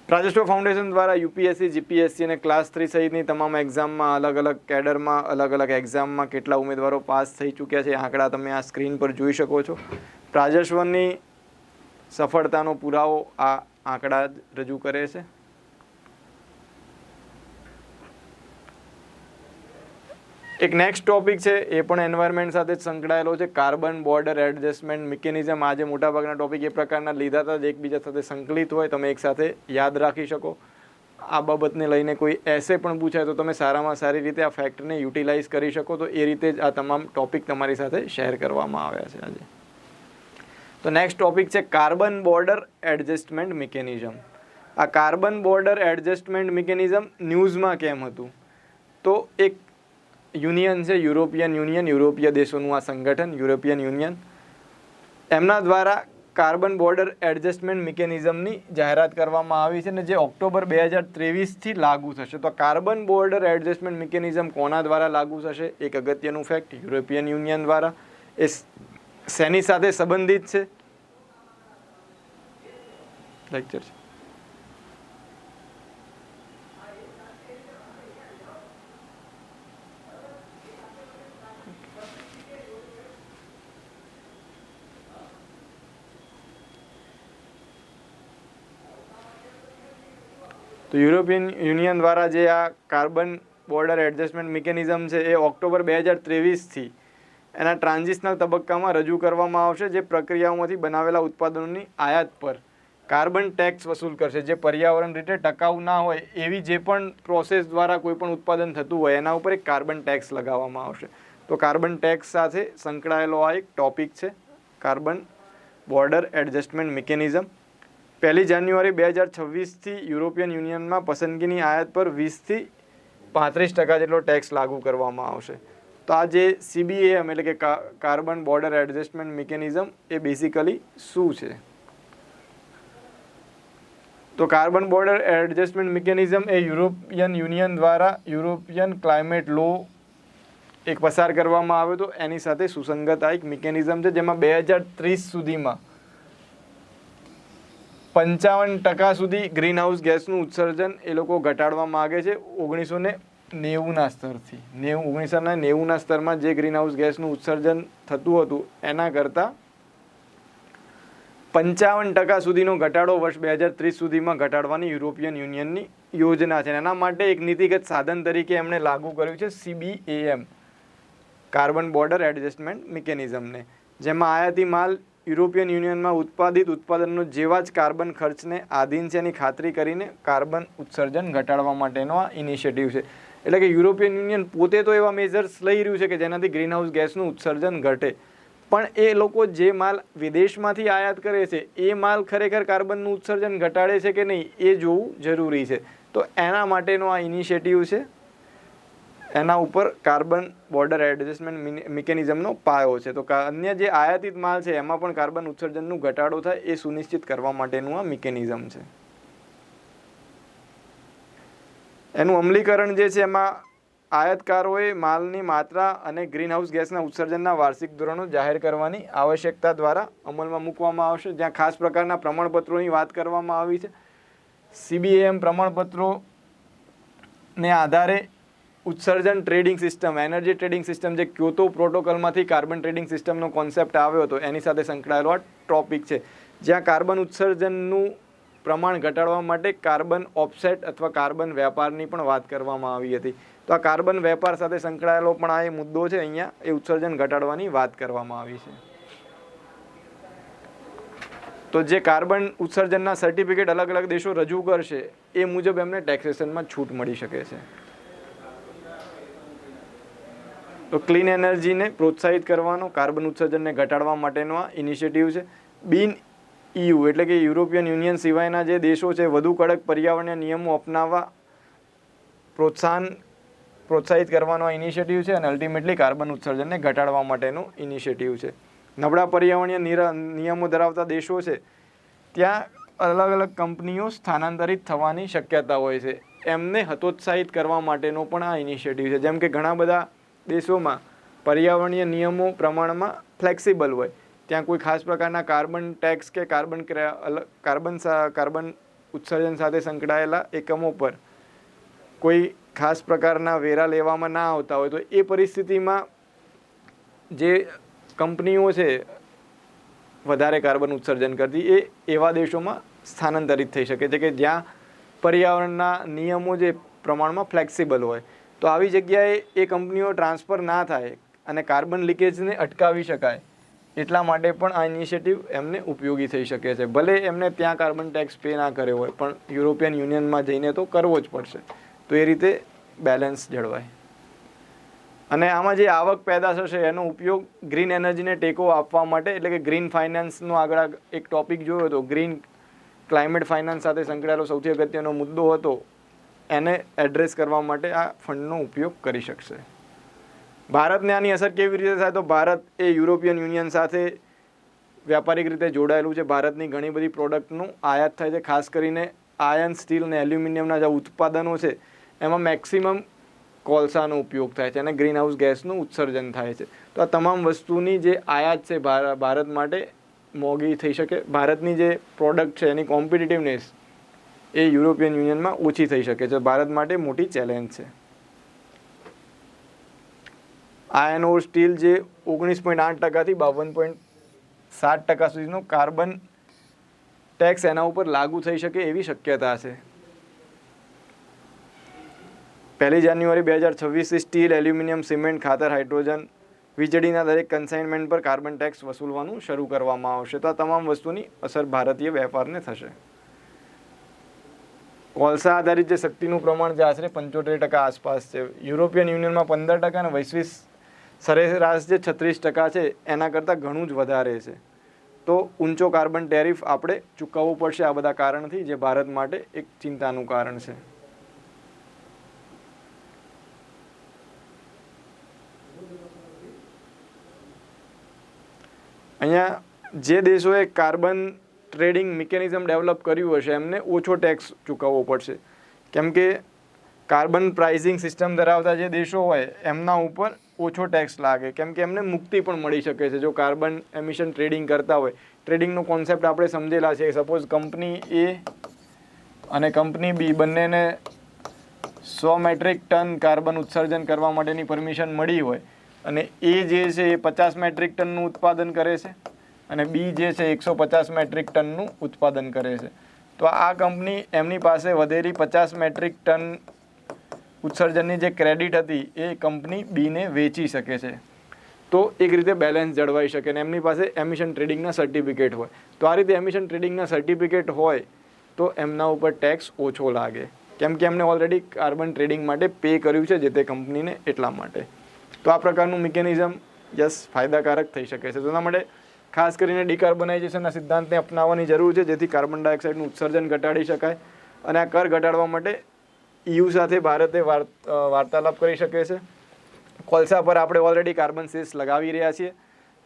પ્રાજેસ્ટો ફાઉન્ડેશન દ્વારા યુપીએસસી, જીપીએસસી અને ક્લાસ 3 સહિતની તમામ એક્ઝામમાં, અલગ અલગ કેડરમાં, અલગ અલગ એક્ઝામમાં કેટલા ઉમેદવારો પાસ થઈ ચૂક્યા છે આંકડા તમે આ સ્ક્રીન પર જોઈ શકો છો. પ્રાજેશ્વરની સફળતાનો પુરાવો આ આંકડા રજૂ કરે છે. એક નેક્સ્ટ ટોપિક છે, એ પણ એન્વાયરમેન્ટ સાથે જ સંકળાયેલો છે, કાર્બન બોર્ડર એડજસ્ટમેન્ટ મિકેનિઝમ. આજે મોટાભાગના ટોપિક એ પ્રકારના લીધા હતા જે એકબીજા સાથે સંકલિત હોય, તમે એકસાથે યાદ રાખી શકો. આ બાબતને લઈને કોઈ એસે પણ પૂછાય તો તમે સારામાં સારી રીતે આ ફેક્ટને યુટિલાઇઝ કરી શકો. તો એ રીતે જ આ તમામ ટોપિક તમારી સાથે શેર કરવામાં આવ્યા છે આજે. તો નેક્સ્ટ ટોપિક છે કાર્બન બોર્ડર એડજસ્ટમેન્ટ મિકેનિઝમ. આ કાર્બન બોર્ડર એડજસ્ટમેન્ટ મિકેનિઝમ ન્યૂઝમાં કેમ હતું? તો એક યુનિયન છે, યુરોપિયન યુનિયન, યુરોપીય દેશોનું આ સંગઠન, યુરોપિયન યુનિયન, એમના દ્વારા કાર્બન બોર્ડર એડજસ્ટમેન્ટ મિકેનિઝમની જાહેરાત કરવામાં આવી છે ને જે ઓક્ટોબર 2023થી લાગુ થશે. તો કાર્બન બોર્ડર એડજસ્ટમેન્ટ મિકેનિઝમ કોના દ્વારા લાગુ થશે? એક અગત્યનું ફેક્ટ, યુરોપિયન યુનિયન દ્વારા. એ શેની સાથે સંબંધિત છે? લેક્ચર છે. તો યુરોપિયન યુનિયન દ્વારા જે આ કાર્બન બોર્ડર એડજસ્ટમેન્ટ મિકેનિઝમ છે એ ઓક્ટોબર 2023થી એના ટ્રાન્ઝિશનલ તબક્કામાં રજૂ કરવામાં આવશે, જે પ્રક્રિયાઓમાંથી બનાવેલા ઉત્પાદનોની આયાત પર કાર્બન ટેક્સ વસૂલ કરશે. જે પર્યાવરણ રીતે ટકાઉ ના હોય એવી જે પણ પ્રોસેસ દ્વારા કોઈ પણ ઉત્પાદન થતું હોય એના ઉપર એક કાર્બન ટેક્સ લગાવવામાં આવશે. તો કાર્બન ટેક્સ સાથે સંકળાયેલો આ એક ટોપિક છે, કાર્બન બોર્ડર એડજસ્ટમેન્ટ મિકેનિઝમ. 1 જાન્યુઆરી 2026થી યુરોપિયન યુનિયનમાં પસંદગીની આયાત પર 20થી 35% જેટલો ટેક્સ લાગુ કરવામાં આવશે. તો આ જે CBAM એટલે કે કાર્બન બોર્ડર એડજસ્ટમેન્ટ મિકેનિઝમ એ બેઝિકલી શું છે? તો કાર્બન બોર્ડર એડજસ્ટમેન્ટ મિકેનિઝમ એ યુરોપિયન યુનિયન દ્વારા યુરોપિયન ક્લાઇમેટ લો એક પસાર કરવામાં આવ્યો હતો, એની સાથે સુસંગત આ એક મિકેનિઝમ છે જેમાં 2030 સુધીમાં 55% સુધી ગ્રીન હાઉસ ગેસનું ઉત્સર્જન એ લોકો ઘટાડવા માગે છે 1990ના સ્તરથી. 1990ના સ્તરમાં જે ગ્રીન હાઉસ ગેસનું ઉત્સર્જન થતું હતું એના કરતાં 55% સુધીનો ઘટાડો વર્ષ 2030 સુધીમાં ઘટાડવાની યુરોપિયન યુનિયનની યોજના છે. એના માટે એક નીતિગત સાધન તરીકે એમણે લાગુ કર્યું છે CBAM, કાર્બન બોર્ડર એડજસ્ટમેન્ટ મિકેનિઝમને, જેમાં આયાતી માલ યુરોપિયન યુનિયનમાં ઉત્પાદિત ઉત્પાદનનો જેવા જ કાર્બન ખર્ચને આધીન છે એની ખાતરી કરીને કાર્બન ઉત્સર્જન ઘટાડવા માટેનો આ ઇનિશિયેટિવ છે. એટલે કે યુરોપિયન યુનિયન પોતે તો એવા મેજર્સ લઈ રહ્યું છે કે જેનાથી ગ્રીનહાઉસ ગેસનું ઉત્સર્જન ઘટે, પણ એ લોકો જે માલ વિદેશમાંથી આયાત કરે છે એ માલ ખરેખર કાર્બનનું ઉત્સર્જન ઘટાડે છે કે નહીં એ જોવું જરૂરી છે. તો એના માટેનો આ ઇનિશિયેટિવ છે, એના ઉપર કાર્બન બોર્ડર એડજસ્ટમેન્ટ મિકેનિઝમનો પાયો છે. તો અન્ય જે આયાતિત માલ છે એમાં પણ કાર્બન ઉત્સર્જનનું ઘટાડો થાય એ સુનિશ્ચિત કરવા માટેનું આ મિકેનિઝમ છે. એનું અમલીકરણ જે છે એમાં આયાતકારોએ માલની માત્રા અને ગ્રીનહાઉસ ગેસના ઉત્સર્જનના વાર્ષિક ધોરણો જાહેર કરવાની આવશ્યકતા દ્વારા અમલમાં મૂકવામાં આવશે, જ્યાં ખાસ પ્રકારના પ્રમાણપત્રોની વાત કરવામાં આવી છે. CBAM પ્રમાણપત્રોને આધારે ઉત્સર્જન trading system, energy trading system, જે ક્યોતો પ્રોટોકોલમાંથી કાર્બન ટ્રેડિંગ સિસ્ટમનો કોન્સેપ્ટ આવ્યો હતો એની સાથે સંકળાયેલો આ ટોપિક છે, જ્યાં કાર્બન ઉત્સર્જનનું પ્રમાણ ઘટાડવા માટે કાર્બન ઓફસેટ અથવા કાર્બન વેપારની પણ વાત કરવામાં આવી હતી. તો આ કાર્બન વેપાર સાથે સંકળાયેલો પણ આ એ મુદ્દો છે. અહીંયા એ ઉત્સર્જન ઘટાડવાની વાત કરવામાં આવી છે. તો જે કાર્બન ઉત્સર્જનના સર્ટિફિકેટ અલગ અલગ દેશો રજૂ કરશે એ મુજબ એમને ટેક્સેશનમાં છૂટ મળી શકે છે. તો ક્લીન એનર્જીને પ્રોત્સાહિત કરવાનો, કાર્બન ઉત્સર્જનને ઘટાડવા માટેનો આ ઇનિશિયેટિવ છે. બિન EU એટલે કે યુરોપિયન યુનિયન સિવાયના જે દેશો છે વધુ કડક પર્યાવરણીય નિયમો અપનાવવા પ્રોત્સાહિત કરવાનો આ ઇનિશિયેટિવ છે અને અલ્ટિમેટલી કાર્બન ઉત્સર્જનને ઘટાડવા માટેનો ઇનિશિયેટિવ છે. નબળા પર્યાવરણીય નિયમો ધરાવતા દેશો છે ત્યાં અલગ અલગ કંપનીઓ સ્થાનાંતરિત થવાની શક્યતા હોય છે. એમને હતોત્સાહિત કરવા માટેનો પણ આ ઇનિશિયેટિવ છે. જેમ કે ઘણા બધા દેશોમાં પર્યાવરણીય નિયમો પ્રમાણમાં ફ્લેક્સિબલ હોય, ત્યાં કોઈ ખાસ પ્રકારના કાર્બન ટેક્સ કે કાર્બન ઉત્સર્જન સાથે સંકળાયેલા એકમો પર કોઈ ખાસ પ્રકારના વેરા લેવામાં ના આવતા હોય, તો એ પરિસ્થિતિમાં જે કંપનીઓ છે વધારે કાર્બન ઉત્સર્જન કરતી એ એવા દેશોમાં સ્થાનાંતરિત થઈ શકે છે કે જ્યાં પર્યાવરણના નિયમો જે પ્રમાણમાં ફ્લેક્સિબલ હોય. તો આવી જગ્યાએ એ કંપનીઓ ટ્રાન્સફર ના થાય અને કાર્બન લીકેજને અટકાવી શકાય એટલા માટે પણ આ ઇનિશિયેટિવ એમને ઉપયોગી થઈ શકે છે. ભલે એમને ત્યાં કાર્બન ટેક્સ પે ના કર્યો હોય પણ યુરોપિયન યુનિયનમાં જઈને તો કરવો જ પડશે. તો એ રીતે બેલેન્સ જળવાય. અને આમાં જે આવક પેદા થશે એનો ઉપયોગ ગ્રીન એનર્જીને ટેકો આપવા માટે, એટલે કે ગ્રીન ફાઇનાન્સનો આગળ એક ટોપિક જોયો હતો, ગ્રીન ક્લાઇમેટ ફાઇનાન્સ સાથે સંકળાયેલો સૌથી અગત્યનો મુદ્દો હતો, એને એડ્રેસ કરવા માટે આ ફંડનો ઉપયોગ કરી શકશે. ભારતને આની અસર કેવી રીતે થાય? તો ભારત એ યુરોપિયન યુનિયન સાથે વ્યાપારિક રીતે જોડાયેલું છે. ભારતની ઘણી બધી પ્રોડક્ટનું આયાત થાય છે. ખાસ કરીને આયર્ન, સ્ટીલ અને એલ્યુમિનિયમના જે ઉત્પાદનો છે એમાં મેક્સિમમ કોલસાનો ઉપયોગ થાય છે અને ગ્રીન હાઉસ ગેસનું ઉત્સર્જન થાય છે. તો આ તમામ વસ્તુની જે આયાત છે ભારત માટે મોંઘી થઈ શકે. ભારતની જે પ્રોડક્ટ છે એની કોમ્પિટિટિવનેસ એ યુરોપિયન યુનિયનમાં ઓછી થઈ શકે છે. ભારત માટે મોટી ચેલેન્જ છે. આયર્ન ઓર સ્ટીલ જે 19.8%થી 52.7% સુધીનો કાર્બન ટેક્સ એના ઉપર લાગુ થઈ શકે એવી શક્યતા છે. 1 જાન્યુઆરી 2026થી સ્ટીલ, એલ્યુમિનિયમ, સિમેન્ટ, ખાતર, હાઇડ્રોજન, વીજળીના દરેક કન્સાઇનમેન્ટ પર કાર્બન ટેક્સ વસૂલવાનું શરૂ કરવામાં આવશે. તો આ તમામ વસ્તુની અસર ભારતીય વેપારને થશે. કોલસા આધારિત જે શક્તિનું પ્રમાણ જે આશરે 75% આસપાસ છે. યુરોપિયન યુનિયનમાં 15% અને વૈશ્વિક સરેરાશ જે 36% છે એના કરતાં ઘણું જ વધારે છે. તો ઊંચો કાર્બન ટેરિફ આપણે ચૂકવવો પડશે આ બધા કારણથી, જે ભારત માટે એક ચિંતાનું કારણ છે. અહીંયા જે દેશોએ કાર્બન ટ્રેડિંગ મિકેનિઝમ ડેવલપ કર્યું હશે એમને ઓછો ટેક્સ ચૂકવવો પડશે. કેમ કે કાર્બન પ્રાઇઝિંગ સિસ્ટમ ધરાવતા જે દેશો હોય એમના ઉપર ઓછો ટેક્સ લાગે, કેમ કે એમને મુક્તિ પણ મળી શકે છે જો કાર્બન એમિશન ટ્રેડિંગ કરતા હોય. ટ્રેડિંગનો કોન્સેપ્ટ આપણે સમજેલા છે. સપોઝ કંપની એ અને કંપની બી બંનેને 100 મેટ્રિક ટન કાર્બન ઉત્સર્જન કરવા માટેની પરમિશન મળી હોય અને એ જે છે એ 50 મેટ્રિક ટનનું ઉત્પાદન કરે છે અને બી જે છે 150 મેટ્રિક ટનનું ઉત્પાદન કરે છે. તો આ કંપની એમની પાસે વધેલી 50 મેટ્રિક ટન ઉત્સર્જનની જે ક્રેડિટ હતી એ કંપની બીને વેચી શકે છે. તો એક રીતે બેલેન્સ જળવાઈ શકે અને એમની પાસે એમિશન ટ્રેડિંગના સર્ટિફિકેટ હોય. તો આ રીતે એમિશન ટ્રેડિંગના સર્ટિફિકેટ હોય તો એમના ઉપર ટેક્સ ઓછો લાગે, કેમ કે એમને ઓલરેડી કાર્બન ટ્રેડિંગ માટે પે કર્યું છે જે તે કંપનીને, એટલા માટે. તો આ પ્રકારનું મિકેનિઝમ ફાયદાકારક થઈ શકે છે. તો એના માટે ખાસ કરીને ડિકાર્બનાઇઝેશનના સિદ્ધાંતને અપનાવવાની જરૂર છે જેથી કાર્બન ડાયોક્સાઇડનું ઉત્સર્જન ઘટાડી શકાય. અને આ કર ઘટાડવા માટે EU સાથે ભારતે વાર્તાલાપ કરી શકે છે. કોલસા પર આપણે ઓલરેડી કાર્બન સેસ લગાવી રહ્યા છીએ,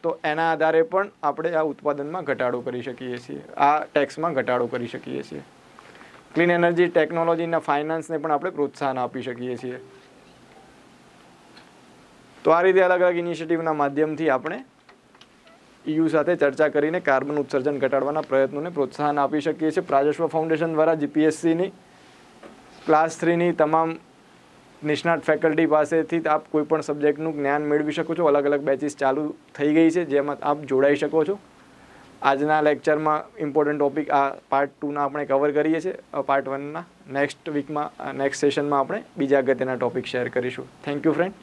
તો એના આધારે પણ આપણે આ ઉત્પાદનમાં ઘટાડો કરી શકીએ છીએ, આ ટેક્સમાં ઘટાડો કરી શકીએ છીએ. ક્લીન એનર્જી ટેકનોલોજીના ફાઇનાન્સને પણ આપણે પ્રોત્સાહન આપી શકીએ છીએ. તો આ રીતે અલગ અલગ ઇનિશિયેટિવના માધ્યમથી આપણે EU સાથે ચર્ચા કરીને કાર્બન ઉત્સર્જન ઘટાડવાના પ્રયત્નોને પ્રોત્સાહન આપી શકીએ છીએ. પ્રાજસ્વ ફાઉન્ડેશન દ્વારા GPSCની ક્લાસ 3ની તમામ નિષ્ણાત ફેકલ્ટી પાસેથી આપ કોઈ પણ સબ્જેક્ટનું જ્ઞાન મેળવી શકો છો. અલગ અલગ બેચીસ ચાલુ થઈ ગઈ છે જેમાં આપ જોડાઈ શકો છો. આજના લેક્ચરમાં ઇમ્પોર્ટન્ટ ટોપિક આ પાર્ટ 2ના આપણે કવર કરીએ છીએ. પાર્ટ 1ના નેક્સ્ટ વીકમાં નેક્સ્ટ સેશનમાં આપણે બીજા અગત્યના ટોપિક શેર કરીશું. Thank you friend.